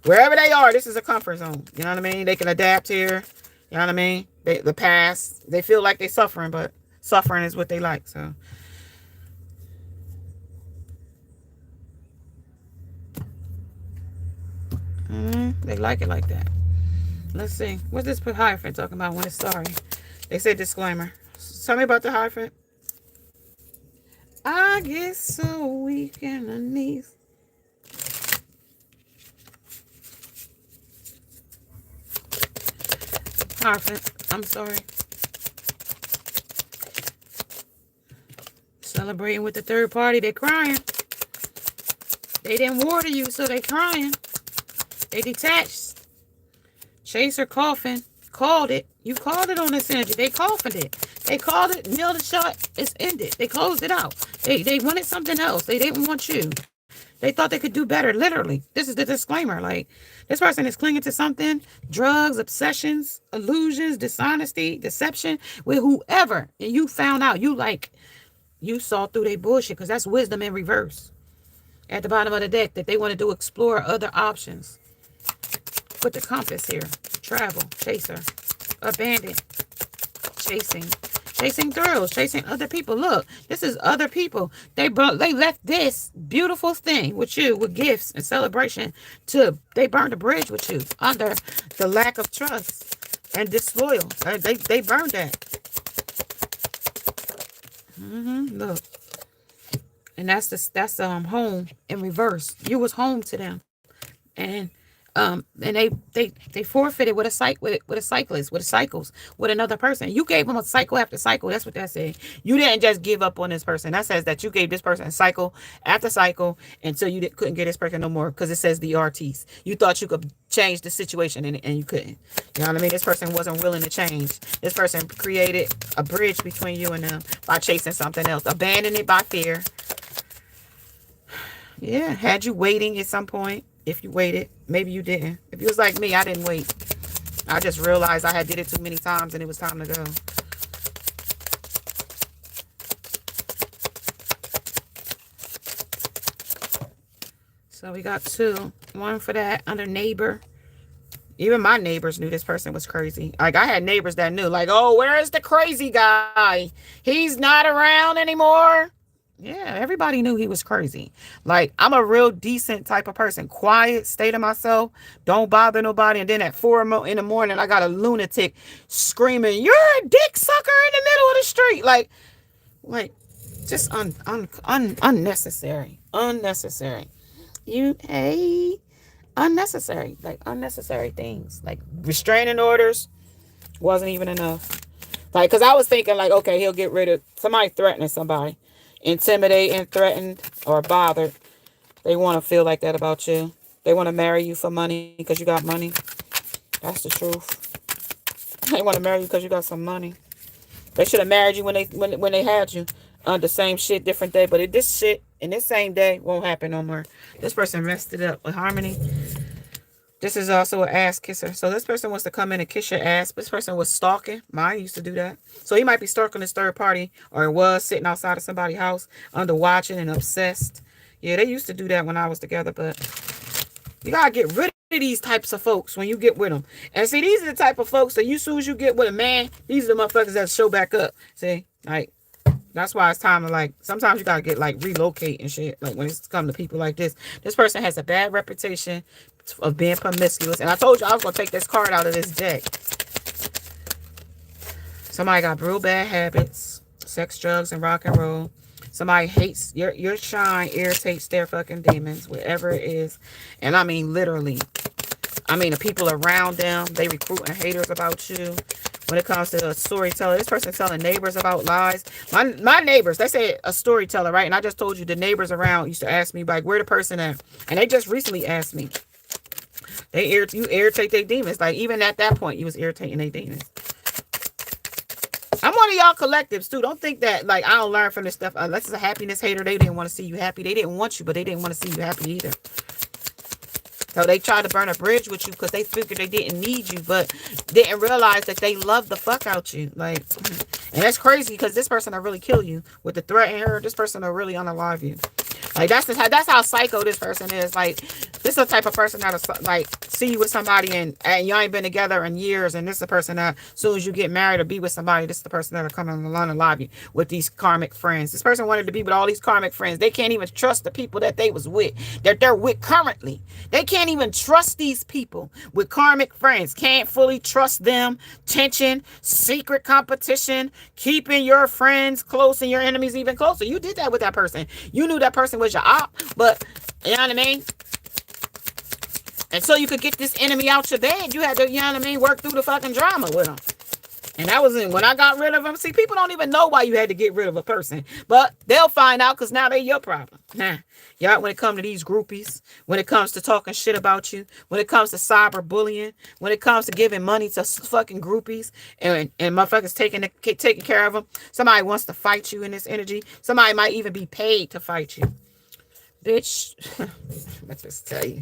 Wherever they are, this is a comfort zone. You know what I mean? They can adapt here. You know what I mean? The past, they feel like they're suffering, but suffering is what they like, so. They like it like that. Let's see. What's this Hierophant talking about when it's sorry? They said disclaimer. Tell me about the Hierophant. I get so weak in the knees. Hierophant, I'm sorry. Celebrating with the third party. They're crying. They didn't water you, so they crying. They detached. Chaser coughing. Called it. You called it on this energy. They coughed it. They called it, nailed it shut. It's ended. They closed it out. They wanted something else. They didn't want you. They thought they could do better. Literally. This is the disclaimer. Like, this person is clinging to something. Drugs, obsessions, illusions, dishonesty, deception with whoever. And you found out. You saw through their bullshit, because that's wisdom in reverse. At the bottom of the deck, that they wanted to explore other options. Put the compass here. Travel, chaser, abandoned, chasing thrills, chasing other people. Look, this is other people. They left this beautiful thing with you, with gifts and celebration. They burned a bridge with you under the lack of trust and disloyal. They burned that. Look, and that's home in reverse. You was home to them, and they forfeited with a cyclist, with cycles, with another person. You gave them a cycle after cycle. That's what that said. You didn't just give up on this person. That says that you gave this person cycle after cycle until you couldn't get this person no more, because it says the artiste. You thought you could change the situation, and you couldn't. You know what I mean? This person wasn't willing to change. This person created a bridge between you and them by chasing something else. Abandoned it by fear. Yeah, had you waiting at some point. If you waited, maybe you didn't. If you was like me, I didn't wait. I just realized I had did it too many times and it was time to go. So we got 2. 1 for that under neighbor. Even my neighbors knew this person was crazy. Like, I had neighbors that knew, like, oh, where is the crazy guy? He's not around anymore. Yeah, everybody knew he was crazy. Like, I'm a real decent type of person. Quiet, stay to myself, don't bother nobody. And then at 4 in the morning, I got a lunatic screaming, "You're a dick sucker," in the middle of the street. Like just unnecessary. Unnecessary. Unnecessary. Like, unnecessary things. Like, restraining orders wasn't even enough. Like, because I was thinking, like, okay, he'll get rid of somebody threatening somebody. Intimidated, threatened, or bothered. They want to feel like that about you. They want to marry you for money because you got money. That's the truth. They want to marry you because you got some money. They should have married you when they had you on the same shit, different day. But this shit in this same day won't happen no more. This person messed it up with harmony. This is also an ass kisser. So this person wants to come in and kiss your ass. This person was stalking. Mine used to do that. So he might be stalking this third party, or was sitting outside of somebody's house under watching and obsessed. Yeah, they used to do that when I was together. But you got to get rid of these types of folks when you get with them. And see, these are the type of folks that as soon as you get with a man, these are the motherfuckers that show back up. See, like, that's why it's time to, like, sometimes you got to get, like, relocate and shit. Like, when it's come to people like this. This person has a bad reputation of being promiscuous. And I told you I was going to take this card out of this deck. Somebody got real bad habits. Sex, drugs, and rock and roll. Somebody hates your shine, irritates their fucking demons, whatever it is. And I mean, literally. I mean, the people around them, they recruiting haters about you. When it comes to a storyteller, this person telling neighbors about lies. My neighbors, they say a storyteller, right? And I just told you the neighbors around used to ask me, like, where the person at? And they just recently asked me. You irritate their demons. Like, even at that point, you was irritating their demons. I'm one of y'all collectives, too. Don't think that, like, I don't learn from this stuff. Unless it's a happiness hater, they didn't want to see you happy. They didn't want you, but they didn't want to see you happy either. So they tried to burn a bridge with you because they figured they didn't need you, but didn't realize that they loved the fuck out you. Like, and that's crazy because this person will really kill you with the threat in her. This person will really unalive you. Like, that's how psycho this person is. Like, this is the type of person that'll, like, see you with somebody and y'all ain't been together in years, and this is the person that as soon as you get married or be with somebody, this is the person that'll come and unalive you with these karmic friends. This person wanted to be with all these karmic friends. They can't even trust the people that they was with, that they're with currently. They can't even trust these people with karmic friends. Can't fully trust them. Tension, secret competition, keeping your friends close and your enemies even closer. You did that with that person. You knew that person was your op, but you know what I mean? And so you could get this enemy out your bed, you had to, you know what I mean, work through the fucking drama with them. And that was when I got rid of them. See, people don't even know why you had to get rid of a person. But they'll find out because now they're your problem. Nah. Y'all, when it comes to these groupies, when it comes to talking shit about you, when it comes to cyberbullying, when it comes to giving money to fucking groupies and motherfuckers taking care of them, somebody wants to fight you in this energy. Somebody might even be paid to fight you. Bitch, let's just tell you.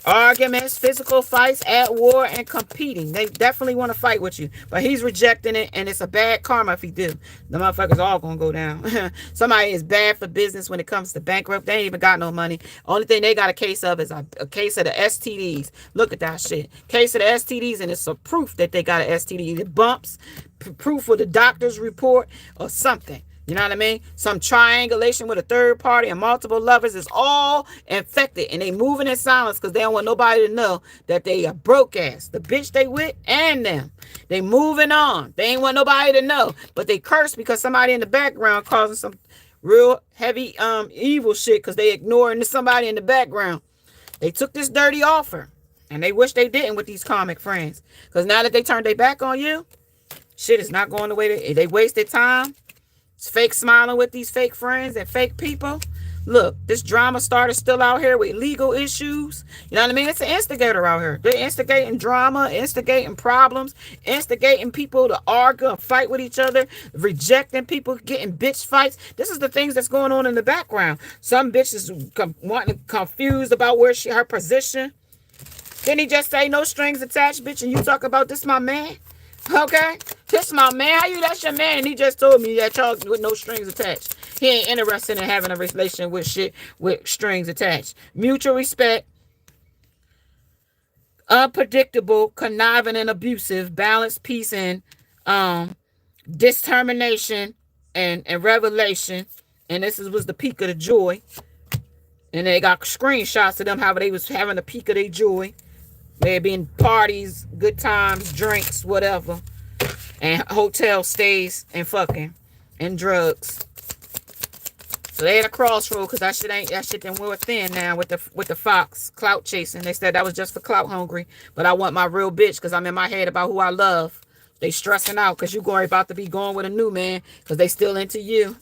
Arguments, physical fights, at war, and competing. They definitely want to fight with you. But he's rejecting it, and it's a bad karma if he do. The motherfuckers all going to go down. Somebody is bad for business when it comes to bankrupt. They ain't even got no money. Only thing they got a case of is a case of the STDs. Look at that shit. Case of the STDs, and it's a proof that they got an STD. The bumps, proof of the doctor's report, or something. You know what I mean? Some triangulation with a third party and multiple lovers is all infected. And they moving in silence because they don't want nobody to know that they are broke ass. The bitch they with and them. They moving on. They ain't want nobody to know. But they curse because somebody in the background causing some real heavy evil shit because they ignoring somebody in the background. They took this dirty offer. And they wish they didn't with these karmic friends. Because now that they turned their back on you, shit is not going the way they wasted time. Fake smiling with these fake friends and fake people. Look, this drama starter still out here with legal issues. You know what I mean? It's an instigator out here. They're instigating drama, instigating problems, instigating people to argue and fight with each other, rejecting people, getting bitch fights. This is the things that's going on in the background. Some bitches confused about where her position. Didn't he just say no strings attached, bitch? And you talk about this my man? Okay, this my man. How you? That's your man. And he just told me that y'all with no strings attached. He ain't interested in having a relation with shit with strings attached. Mutual respect, unpredictable, conniving and abusive, balance, peace, and determination and revelation. And this was the peak of the joy. And they got screenshots of them how they was having the peak of their joy. May have been parties, good times, drinks, whatever. And hotel stays and fucking. And drugs. So they at a crossroad because that shit done wore thin now with the fox. Clout chasing. They said that was just for clout hungry. But I want my real bitch because I'm in my head about who I love. They stressing out because you about to be going with a new man because they still into you.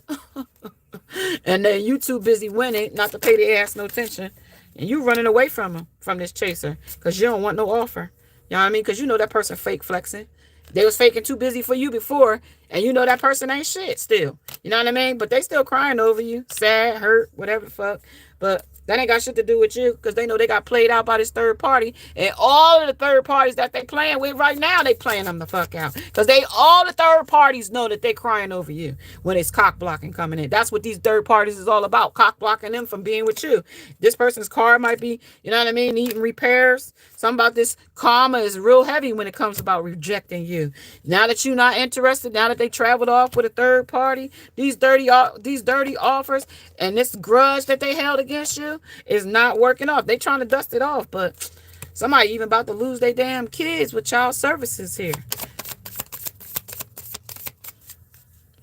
And then you too busy winning not to pay their ass no attention. And you running away from him, from this chaser, because you don't want no offer. You know what I mean? Because you know that person fake flexing. They was faking too busy for you before, and you know that person ain't shit still. You know what I mean? But they still crying over you, sad, hurt, whatever the fuck. But that ain't got shit to do with you because they know they got played out by this third party. And all of the third parties that they playing with right now, they playing them the fuck out. Because all the third parties know that they crying over you when it's cock blocking coming in. That's what these third parties is all about. Cock blocking them from being with you. This person's car might be, you know what I mean, needing repairs. Something about this karma is real heavy when it comes about rejecting you. Now that you're not interested, now that they traveled off with a third party, these dirty offers and this grudge that they held against you is not working off. They trying to dust it off, but somebody even about to lose their damn kids with child services here.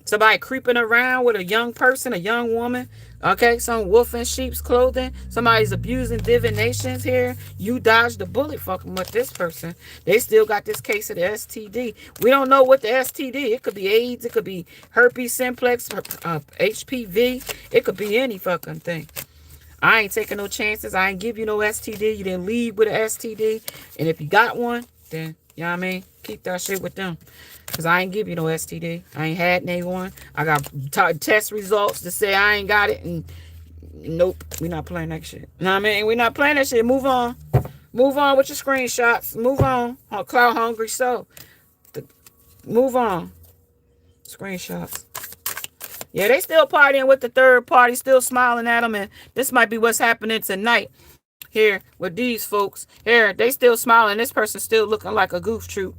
Somebody creeping around with a young person, a young woman. Okay, some wolf in sheep's clothing. Somebody's abusing divinations here. You dodged the bullet fucking with this person. They still got this case of the STD. We don't know what the STD. It could be AIDS. It could be herpes simplex, HPV. It could be any fucking thing. I ain't taking no chances. I ain't give you no STD. You didn't leave with an STD. And if you got one, then, you know what I mean? Keep that shit with them. Because I ain't give you no STD. I ain't had no one. I got test results to say I ain't got it. And nope, we not playing that shit. You know what I mean? We not playing that shit. Move on. Move on with your screenshots. Move on. Cloud hungry so. Move on. Screenshots. Yeah, they still partying with the third party. Still smiling at them. And this might be what's happening tonight. Here with these folks. Here, they still smiling. This person still looking like a goof troop.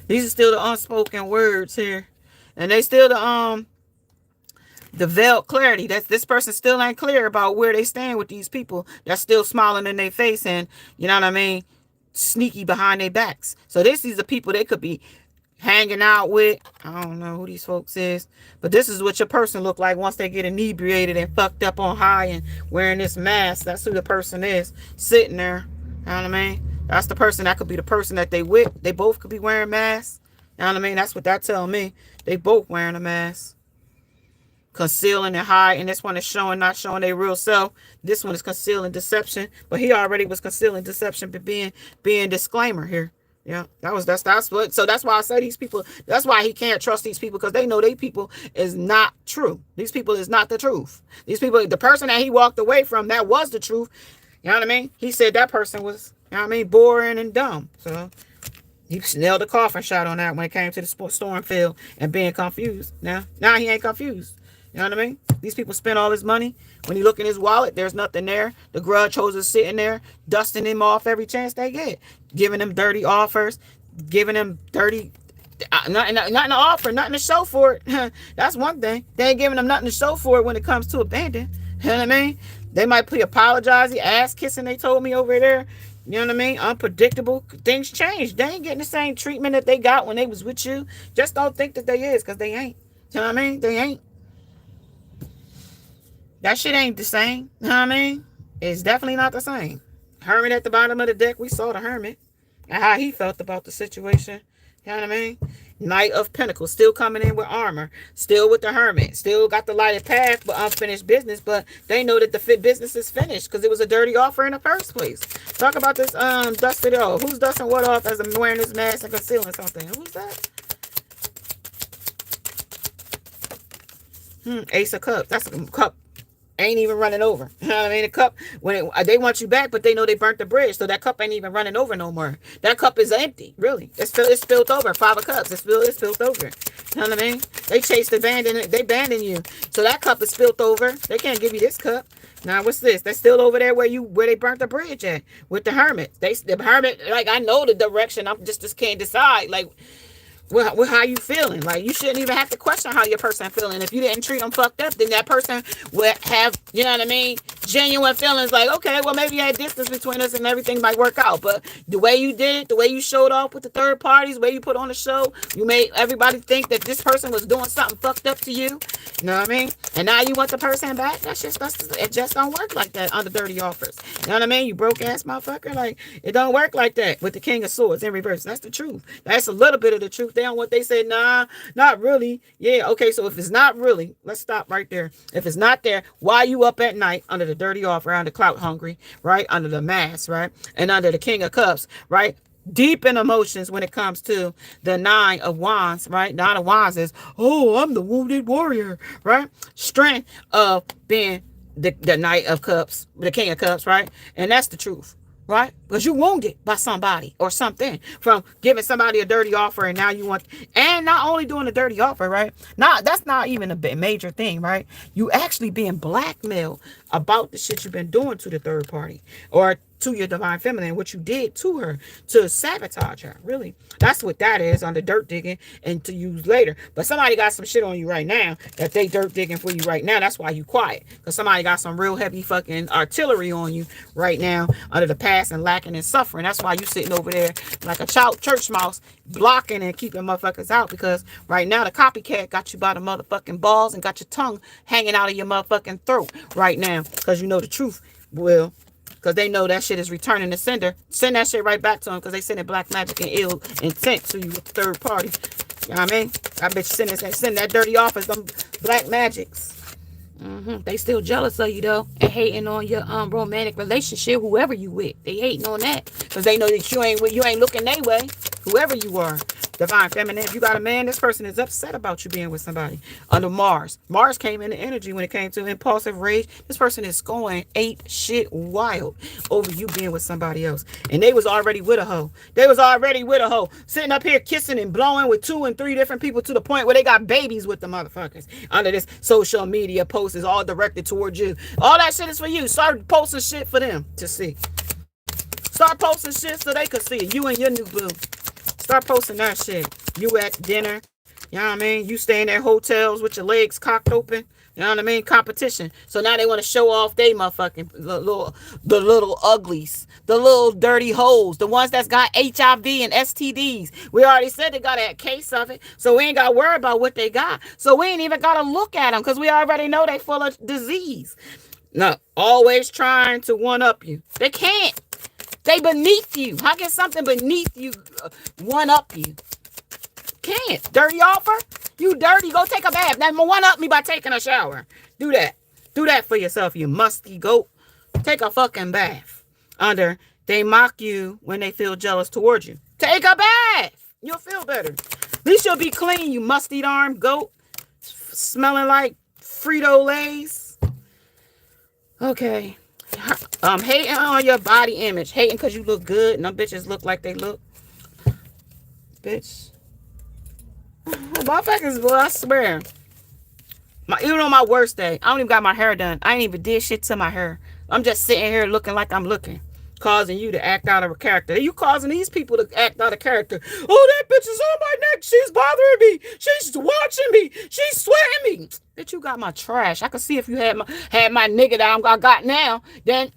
These are still the unspoken words here. And they still the veiled clarity. This person still ain't clear about where they stand with these people. That's still smiling in their face and, you know what I mean, sneaky behind their backs. So these are people they could be hanging out with. I don't know who these folks is. But this is what your person look like once they get inebriated and fucked up on high and wearing this mask. That's who the person is. Sitting there. You know what I mean? That's the person. That could be the person that they with. They both could be wearing masks. You know what I mean? That's what that tell me. They both wearing a mask. Concealing and hiding. This one is showing, not showing their real self. This one is concealing deception. But he already was concealing deception, but being disclaimer here. Yeah, that's what. So that's why I say these people. That's why he can't trust these people, because they know they people is not true. These people is not the truth. These people, the person that he walked away from, that was the truth. You know what I mean? He said that person was, you know what I mean, boring and dumb. So he nailed the coffin shot on that when it came to the storm field and being confused. Now he ain't confused. You know what I mean? These people spend all his money. When you look in his wallet, there's nothing there. The grudge hoes is sitting there, dusting him off every chance they get, giving him dirty offers, giving him dirty, nothing to offer, nothing to show for it. That's one thing. They ain't giving them nothing to show for it when it comes to abandon. You know what I mean? They might be apologizing, ass kissing, they told me over there. You know what I mean? Unpredictable. Things change. They ain't getting the same treatment that they got when they was with you. Just don't think that they is, because they ain't. You know what I mean? They ain't. That shit ain't the same. You know what I mean? It's definitely not the same. Hermit at the bottom of the deck. We saw the Hermit and how he felt about the situation. You know what I mean? Knight of Pentacles still coming in with armor. Still with the Hermit. Still got the lighted path but unfinished business. But they know that the fit business is finished because it was a dirty offer in the first place. Talk about this dusted off. Who's dusting what off as I'm wearing this mask and concealing something? Who's that? Ace of Cups. That's a cup. Ain't even running over. You know what I mean? The cup, when they want you back, but they know they burnt the bridge, so that cup ain't even running over no more. That cup is empty, really. It's spilled over. 5 of Cups. It's spilled over. You know what I mean? They chased abandon. They abandoned you, so that cup is spilled over. They can't give you this cup. Now what's this? That's still over there where they burnt the bridge at with the Hermit. The Hermit, like, I know the direction. I'm just can't decide. Like, how you feeling? Like, you shouldn't even have to question how your person feeling. If you didn't treat them fucked up, then that person would have, you know what I mean, genuine feelings like, okay, well, maybe a distance between us and everything might work out. But the way you did it, the way you showed off with the third parties, the way you put on the show, you made everybody think that this person was doing something fucked up to you. You know what I mean? And now you want the person back? It just don't work like that under dirty offers. You know what I mean? You broke ass motherfucker. Like, it don't work like that with the King of Swords in reverse. That's the truth. That's a little bit of the truth. They don't want, they say, nah, not really. Yeah, okay, so if it's not really, let's stop right there. If it's not there, why you up at night under the dirty offer, under clout hungry, right? Under the mask, right? And under the King of Cups, right? Deep in emotions when it comes to the 9 of Wands, right? 9 of Wands is, oh, I'm the wounded warrior, right? Strength of being the Knight of Cups, the King of Cups, right? And that's the truth. Right? Because you wounded by somebody or something from giving somebody a dirty offer, and now you want, and not only doing a dirty offer, right? That's not even a major thing, right? You actually being blackmailed about the shit you've been doing to the third party or to your divine feminine, what you did to her to sabotage her. Really, that's what that is, on the dirt digging and to use later. But somebody got some shit on you right now that they dirt digging for you right now. That's why you quiet, because somebody got some real heavy fucking artillery on you right now under the past and lacking and suffering. That's why you sitting over there like a church mouse, blocking and keeping motherfuckers out, because right now the copycat got you by the motherfucking balls and got your tongue hanging out of your motherfucking throat right now, because you know the truth will. Because they know that shit is returning to sender. Send that shit right back to them, because they sending black magic and ill intent to you with the third party. You know what I mean? I bet you send that dirty offers, them black magics. They still jealous of you though, and hating on your romantic relationship, whoever you with. They hating on that because they know that you ain't looking their way, whoever you are. Divine feminine, if you got a man, this person is upset about you being with somebody. Under Mars came into energy when it came to impulsive rage. This person is going ape shit wild over you being with somebody else, and they was already with a hoe. Sitting up here kissing and blowing with 2 and 3 different people, to the point where they got babies with the motherfuckers. Under this social media post is all directed towards you. All that shit is for you. Start posting shit for them to see. Start posting shit so they could see it. You and your new boo. Start posting that shit. You at dinner. You know what I mean? You staying at hotels with your legs cocked open. You know what I mean? Competition. So now they want to show off they motherfucking the little uglies, the little dirty hoes, the ones that's got HIV and STDs. We already said they got a case of it, so we ain't got to worry about what they got. So we ain't even got to look at them, because we already know they full of disease. No, always trying to one up you. They can't. They beneath you. How can something beneath you one up you? Can't. Dirty offer? You dirty. Go take a bath. Now one up me by taking a shower. Do that. Do that for yourself, you musty goat. Take a fucking bath. They mock you when they feel jealous towards you. Take a bath. You'll feel better. At least you'll be clean, you musty armed goat. Smelling like Frito-Lays. Okay. Hating on your body image. Hating because you look good and them bitches look like they look. Bitch. Motherfuckers, boy, I swear. Even on my worst day, I don't even got my hair done. I ain't even did shit to my hair. I'm just sitting here looking like I'm looking. Causing you to act out of a character. You causing these people to act out of character. Oh, that bitch is on my neck. She's bothering me. She's watching me. She's sweating me. Bitch, you got my trash. I could see if you had my nigga that I got now. Then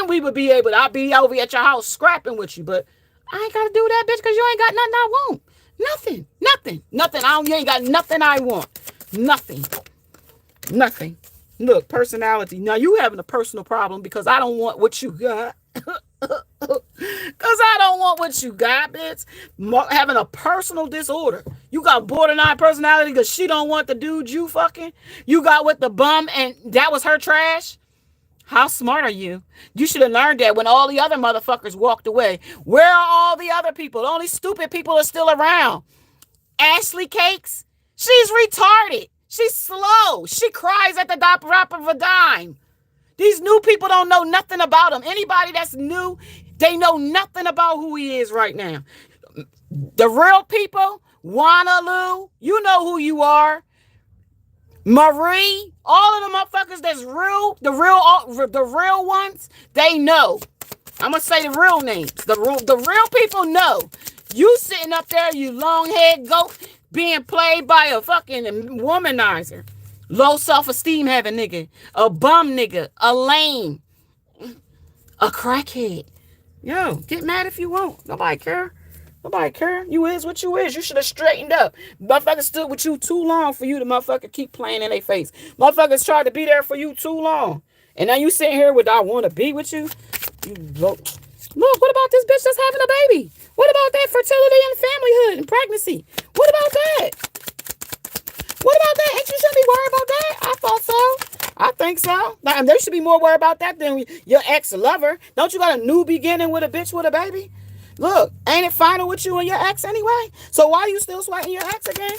we would be able to. I'll be over at your house scrapping with you. But I ain't got to do that, bitch, because you ain't got nothing I want. Nothing. You ain't got nothing I want. Nothing. Look, personality. Now you having a personal problem because I don't want what you got. Because I don't want what you got, bitch. Having a personal disorder. You got borderline personality because she don't want the dude you fucking. You got with the bum and that was her trash. How smart are you? You should have learned that when all the other motherfuckers walked away. Where are all the other people? The only stupid people are still around. Ashley Cakes, she's retarded. She's slow. She cries at the drop of a dime. These new people don't know nothing about him. Anybody that's new, they know nothing about who he is right now. The real people, Wanaloo, you know who you are. Marie, all of the motherfuckers that's real, the real ones, they know. I'm going to say the real names. The real people know. You sitting up there, you long-haired goat, being played by a fucking womanizer. Low self-esteem having nigga. A bum nigga. A lame. A crackhead. Yo, get mad if you want. Nobody care. You is what you is. You should have straightened up. Motherfuckers stood with you too long for you to motherfucker keep playing in their face. Motherfuckers tried to be there for you too long. And now you sitting here with I want to be with you. Look, what about this bitch that's having a baby? What about that fertility and familyhood and pregnancy? What about that? Ain't you shouldn't be worried about that? I thought so. I think so. They should be more worried about that than your ex-lover. Don't you got a new beginning with a bitch with a baby? Look, ain't it final with you and your ex anyway? So why are you still sweating your ex again?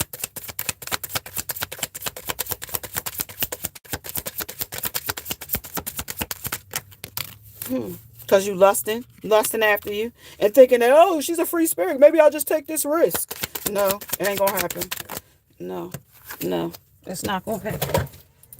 Because you lusting after you and thinking that, oh, she's a free spirit. Maybe I'll just take this risk. No, it ain't going to happen. No, it's not going to happen.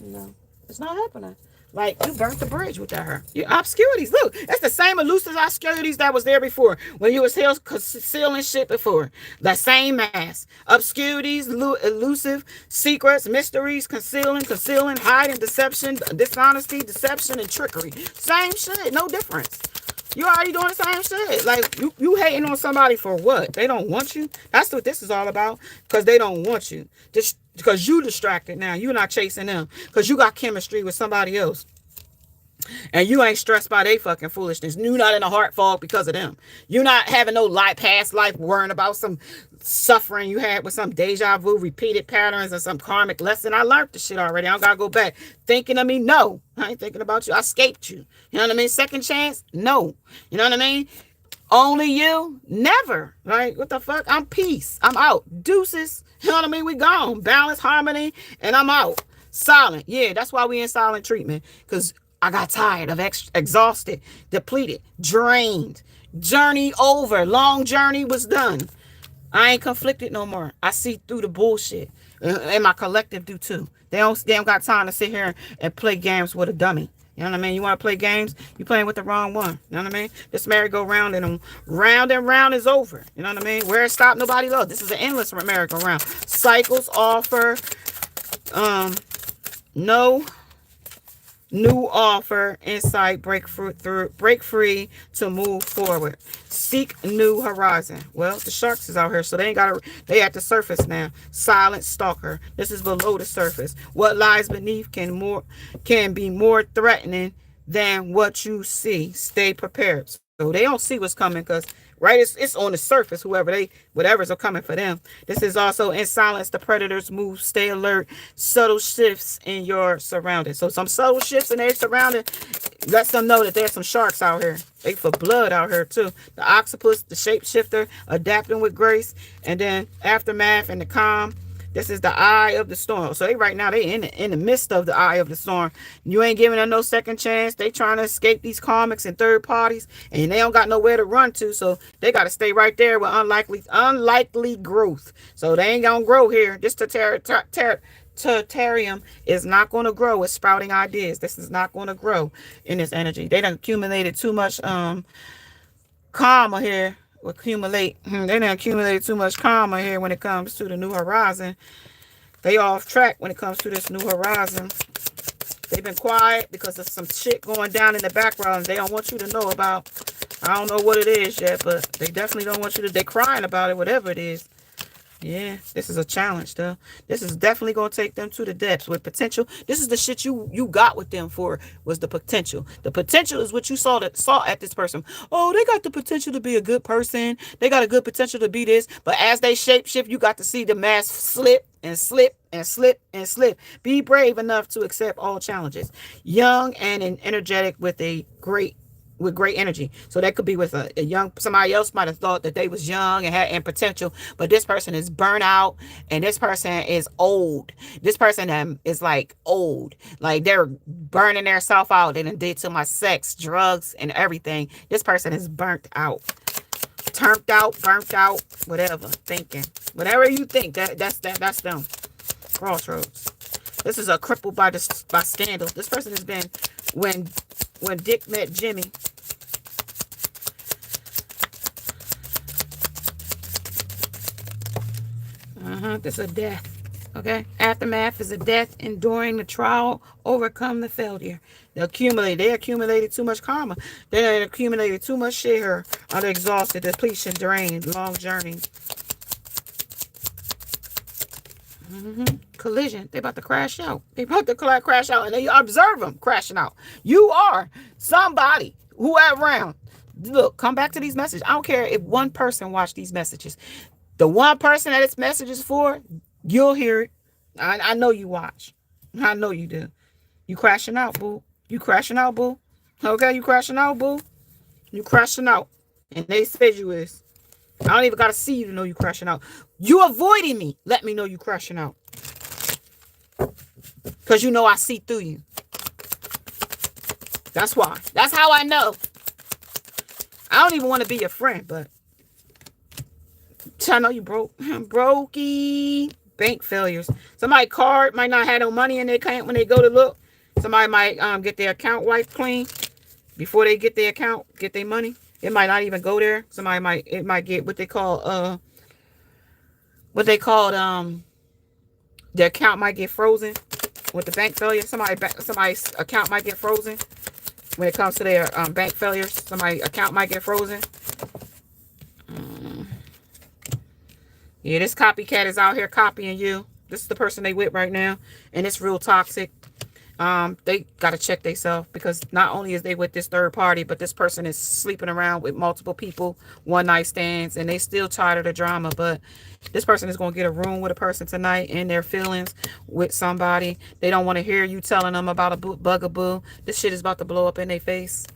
No, it's not happening. Like, you burnt the bridge with her. Your obscurities. Look, that's the same elusive obscurities that was there before. When you was concealing shit before. The same mass. Obscurities, elusive, secrets, mysteries, concealing, hiding, deception, dishonesty, deception, and trickery. Same shit. No difference. You already doing the same shit. Like, you hating on somebody for what? They don't want you? That's what this is all about. Because they don't want you. Just because you distracted now. You're not chasing them. Because you got chemistry with somebody else. And you ain't stressed by their fucking foolishness. You not in a heart fog because of them. You not having no past life worrying about some suffering you had with some deja vu, repeated patterns, or some karmic lesson. I learned the shit already. I don't gotta go back. Thinking of me? No. I ain't thinking about you. I escaped you. You know what I mean? Second chance? No. You know what I mean? Only you? Never. Right? What the fuck? I'm peace. I'm out. Deuces. You know what I mean? We gone. Balance, harmony, and I'm out. Silent. Yeah, that's why we in silent treatment. Because I got tired of exhausted, depleted, drained. Journey over. Long journey was done. I ain't conflicted no more. I see through the bullshit. And my collective do too. They don't got time to sit here and play games with a dummy. You know what I mean? You want to play games? You playing with the wrong one. You know what I mean? This merry-go-round and round is over. You know what I mean? Where it stopped, nobody knows. This is an endless merry-go-round. Cycles offer. No new offer, insight, break free to move forward. Seek new horizon. Well, the sharks is out here, so they at the surface now. Silent stalker. This is below the surface. What lies beneath can be more threatening than what you see. Stay prepared. they don't see what's coming because right, it's on the surface. Whatever's are coming for them. This is also in silence. The predators move. Stay alert. Subtle shifts in your surroundings. So some subtle shifts in their surrounding lets them know that there's some sharks out here. They for blood out here too. The octopus, the shapeshifter, adapting with grace, and then aftermath and the calm. This is the eye of the storm. So they right now they in the midst of the eye of the storm. You ain't giving them no second chance. They trying to escape these karmics and third parties, and they don't got nowhere to run to. So they got to stay right there with unlikely growth. So they ain't gonna grow here. This Terrarium is not going to grow with sprouting ideas. This is not going to grow in this energy. They done accumulated too much karma here. They done accumulated too much karma here when it comes to the new horizon. They off track when it comes to this new horizon. They've been quiet because there's some shit going down in the background they don't want you to know about. I don't know what it is yet, but they definitely don't want you to. They're crying about it, whatever it is. Yeah, this is a challenge, though. This is definitely going to take them to the depths with potential. This is the shit you got with them for, was the potential. The potential is what you saw at this person. Oh, they got the potential to be a good person. They got a good potential to be this. But as they shape shift, you got to see the mask slip and slip and slip and slip. Be brave enough to accept all challenges. Young and energetic with great energy. So that could be with a young, somebody else might have thought that they was young and had potential, but this person is burnt out and this person is old. This person is like old, like they're burning themselves out. They done did too much sex, drugs, and everything. This person is burnt out, burnt out, whatever, thinking, whatever you think, that's them. Crossroads. This is a crippled by scandal. This person has been when Dick met Jimmy. This is a death. Okay. Aftermath is a death. Enduring the trial, overcome the failure. They accumulated too much karma. They accumulated too much shit here. Are exhausted, depletion, drained, long journey. Collision. They about to crash out. And then you observe them crashing out. You are somebody who around. Look, come back to these messages. I don't care if one person watched these messages. The one person that this message is for, you'll hear it. I know you watch. I know you do. You crashing out, boo. You crashing out, boo. Okay, you crashing out, boo. You crashing out. And they said you is. I don't even got to see you to know you crashing out. You avoiding me. Let me know you crashing out. Because you know I see through you. That's why. That's how I know. I don't even want to be your friend, but I know you broke. Brokey. Bank failures. Somebody card might not have no money in their account when they go to look. Somebody might get their account wiped clean before they get their account, get their money. It might not even go there. It might get what they call their account might get frozen with the bank failure. Somebody's account might get frozen when it comes to their bank failures. Somebody's account might get frozen. Yeah, this copycat is out here copying you. This is the person they with right now, and it's real toxic. They got to check themselves, because not only is they with this third party, but this person is sleeping around with multiple people, one night stands, and they still tired of the drama. But this person is going to get a room with a person tonight in their feelings with somebody. They don't want to hear you telling them about a bugaboo. This shit is about to blow up in their face.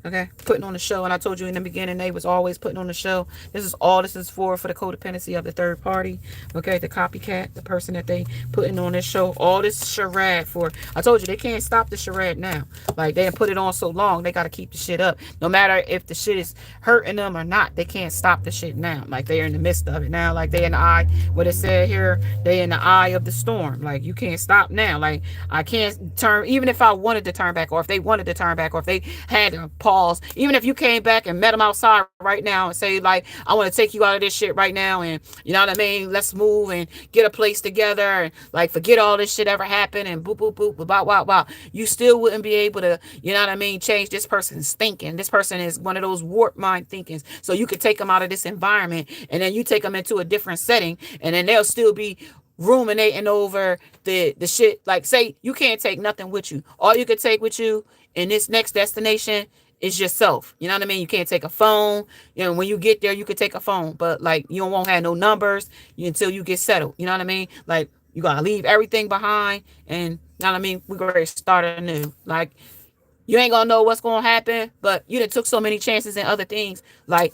Okay, putting on the show. And I told you in the beginning, they was always putting on the show. This is all this is for the codependency of the third party. Okay, the copycat, the person that they putting on this show. All this charade for. I told you, they can't stop the charade now. Like, they put it on so long, they got to keep the shit up. No matter if the shit is hurting them or not, they can't stop the shit now. Like, they're in the midst of it now. Like, they in the eye, what it said here, they in the eye of the storm. Like, you can't stop now. Like, I can't turn, even if I wanted to turn back, or if they wanted to turn back, or if they had to pause. Even if you came back and met them outside right now and say, like, I want to take you out of this shit right now, and you know what I mean, let's move and get a place together, and like forget all this shit ever happened, and boop boop boop boop wow wow, you still wouldn't be able to, you know what I mean, change this person's thinking. This person is one of those warped mind thinkings. So you could take them out of this environment, and then you take them into a different setting, and then they'll still be ruminating over the shit. Like, say you can't take nothing with you. All you could take with you in this next destination It's yourself. You know what I mean? You can't take a phone. You know, when you get there, you can take a phone, but like you won't have no numbers until you get settled. You know what I mean? Like you gotta leave everything behind, and you know what I mean? We're gonna start anew. Like you ain't gonna know what's gonna happen, but you done took so many chances and other things. Like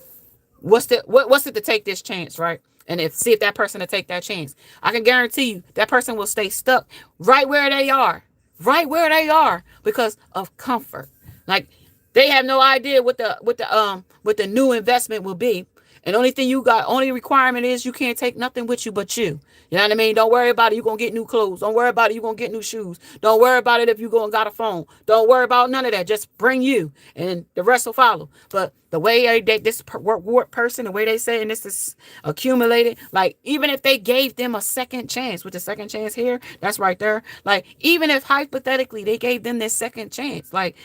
what's it to take this chance, right? And if see if that person to take that chance. I can guarantee you that person will stay stuck right where they are. Right where they are because of comfort. Like they have no idea what the new investment will be. And the only thing you got, only requirement is you can't take nothing with you but you. You know what I mean? Don't worry about it. You're going to get new clothes. Don't worry about it. You're going to get new shoes. Don't worry about it if you go and got a phone. Don't worry about none of that. Just bring you and the rest will follow. But the way this person, the way they say, and this is accumulated, like even if they gave them a second chance with the second chance here, that's right there. Like even if hypothetically they gave them this second chance, like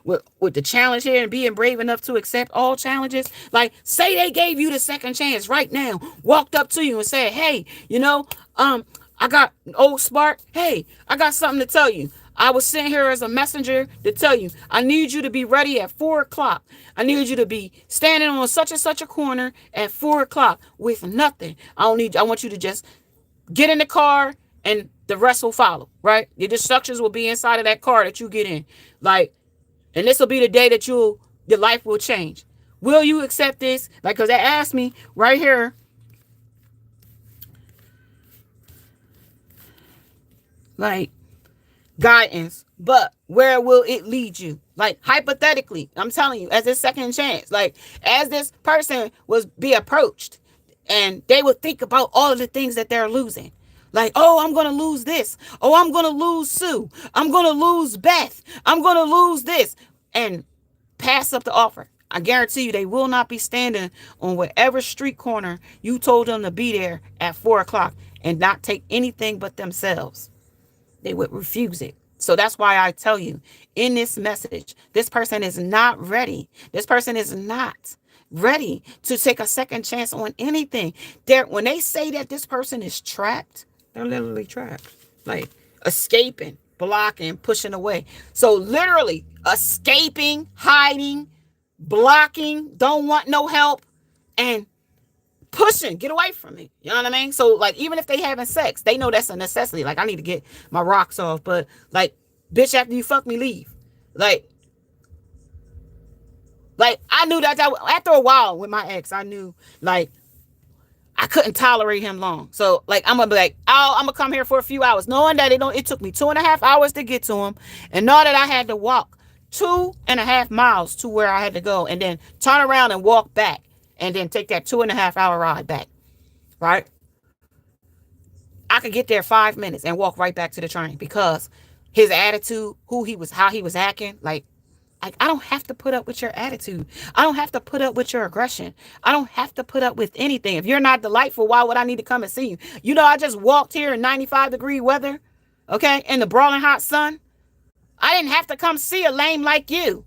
with the challenge here and being brave enough to accept all challenges, like say they gave you the second chance right now, walked up to you and said, hey, you know, I got old Spark. Hey, I got something to tell you. I was sent here as a messenger to tell you, I need you to be ready at 4:00. I need you to be standing on such and such a corner at 4:00 with nothing. I want you to just get in the car and the rest will follow, right? Your instructions will be inside of that car that you get in. Like, and this will be the day that your life will change. Will you accept this? Like, because they asked me right here, like, guidance, but where will it lead you? Like hypothetically, I'm telling you, as a second chance, like as this person was be approached and they would think about all of the things that they're losing. Like, oh, I'm going to lose this. Oh, I'm going to lose Sue. I'm going to lose Beth. I'm going to lose this. And pass up the offer. I guarantee you they will not be standing on whatever street corner you told them to be there at 4:00 and not take anything but themselves. They would refuse it. So that's why I tell you in this message, this person is not ready. This person is not ready to take a second chance on anything. When they say that this person is trapped, they're literally trapped. Like escaping, blocking, pushing away. So literally escaping, hiding, blocking, don't want no help, and pushing, get away from me. You know what I mean? So like even if they having sex, they know that's a necessity. Like I need to get my rocks off, but like bitch, after you fuck me, leave. Like I knew that after a while with my ex, I knew like I couldn't tolerate him long. So like I'm gonna be like, oh, I'm gonna come here for a few hours, knowing that it took me 2.5 hours to get to him, and know that I had to walk 2.5 miles to where I had to go, and then turn around and walk back. And then take that 2.5 hour ride back, right? I could get there 5 minutes and walk right back to the train because his attitude, who he was, how he was acting, like I don't have to put up with your attitude. I don't have to put up with your aggression. I don't have to put up with anything. If you're not delightful, why would I need to come and see you? You know, I just walked here in 95-degree weather, okay, in the broiling hot sun. I didn't have to come see a lame like you.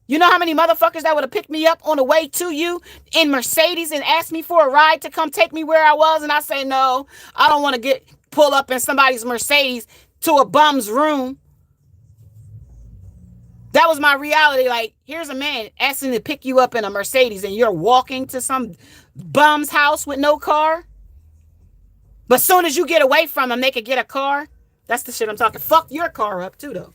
You know how many motherfuckers that would have picked me up on the way to you in Mercedes and asked me for a ride to come take me where I was? And I say, no, I don't want to pull up in somebody's Mercedes to a bum's room. That was my reality. Like, here's a man asking to pick you up in a Mercedes and you're walking to some bum's house with no car. But as soon as you get away from them, they could get a car. That's the shit I'm talking. Fuck your car up too, though.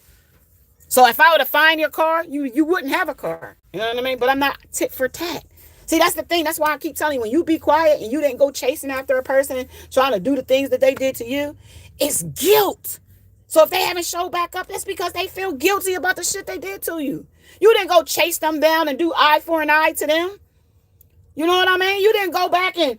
So if I were to find your car, you wouldn't have a car. You know what I mean? But I'm not tit for tat. See, that's the thing. That's why I keep telling you, when you be quiet and you didn't go chasing after a person trying to do the things that they did to you, it's guilt. So if they haven't showed back up, that's because they feel guilty about the shit they did to you. You didn't go chase them down and do eye for an eye to them. You know what I mean? You didn't go back and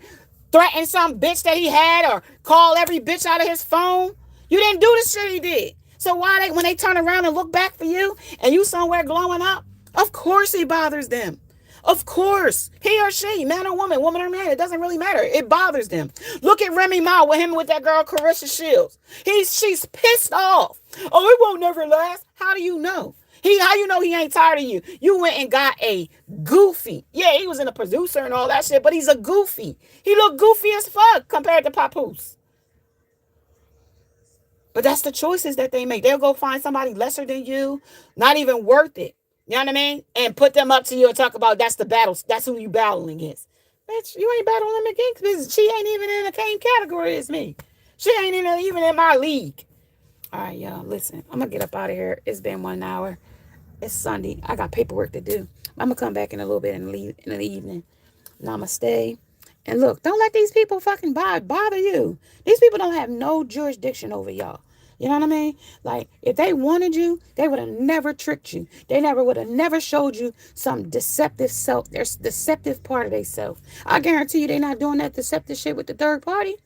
threaten some bitch that he had or call every bitch out of his phone. You didn't do the shit he did. So why when they turn around and look back for you and you somewhere glowing up, of course he bothers them. Of course. He or she, man or woman or man, it doesn't really matter. It bothers them. Look at Remy Ma with him with that girl Carissa Shields. She's pissed off. Oh, it won't never last. How do you know? How you know he ain't tired of you? You went and got a goofy. Yeah, he was in a producer and all that shit, but he's a goofy. He look goofy as fuck compared to Papoose. But that's the choices that they make. They'll go find somebody lesser than you, not even worth it. You know what I mean? And put them up to you and talk about that's the battle. That's who you battling against. Bitch, you ain't battling against because she ain't even in the same category as me. She ain't even in my league. All right, y'all. Listen, I'm gonna get up out of here. It's been 1 hour. It's Sunday. I got paperwork to do. I'm gonna come back in a little bit and leave in the evening. Namaste. And look, don't let these people fucking bother you. These people don't have no jurisdiction over y'all. You know what I mean? Like, if they wanted you, they would have never tricked you. They would have never showed you some deceptive self, their deceptive part of themselves. I guarantee you they're not doing that deceptive shit with the third party.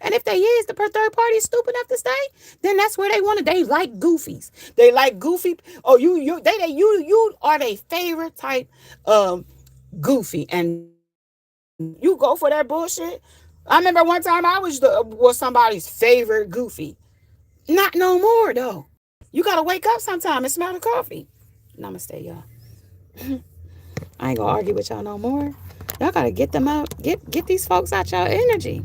And if they is, the third party is stupid enough to stay, then that's where they want to. They like goofies. They like goofy. Oh, you are their favorite type of goofy, and you go for that bullshit. I remember one time I was somebody's favorite goofy. Not no more though. You gotta wake up sometime and smell the coffee. Namaste, y'all. I ain't gonna argue with y'all no more. Y'all gotta get them out. Get these folks out y'all energy.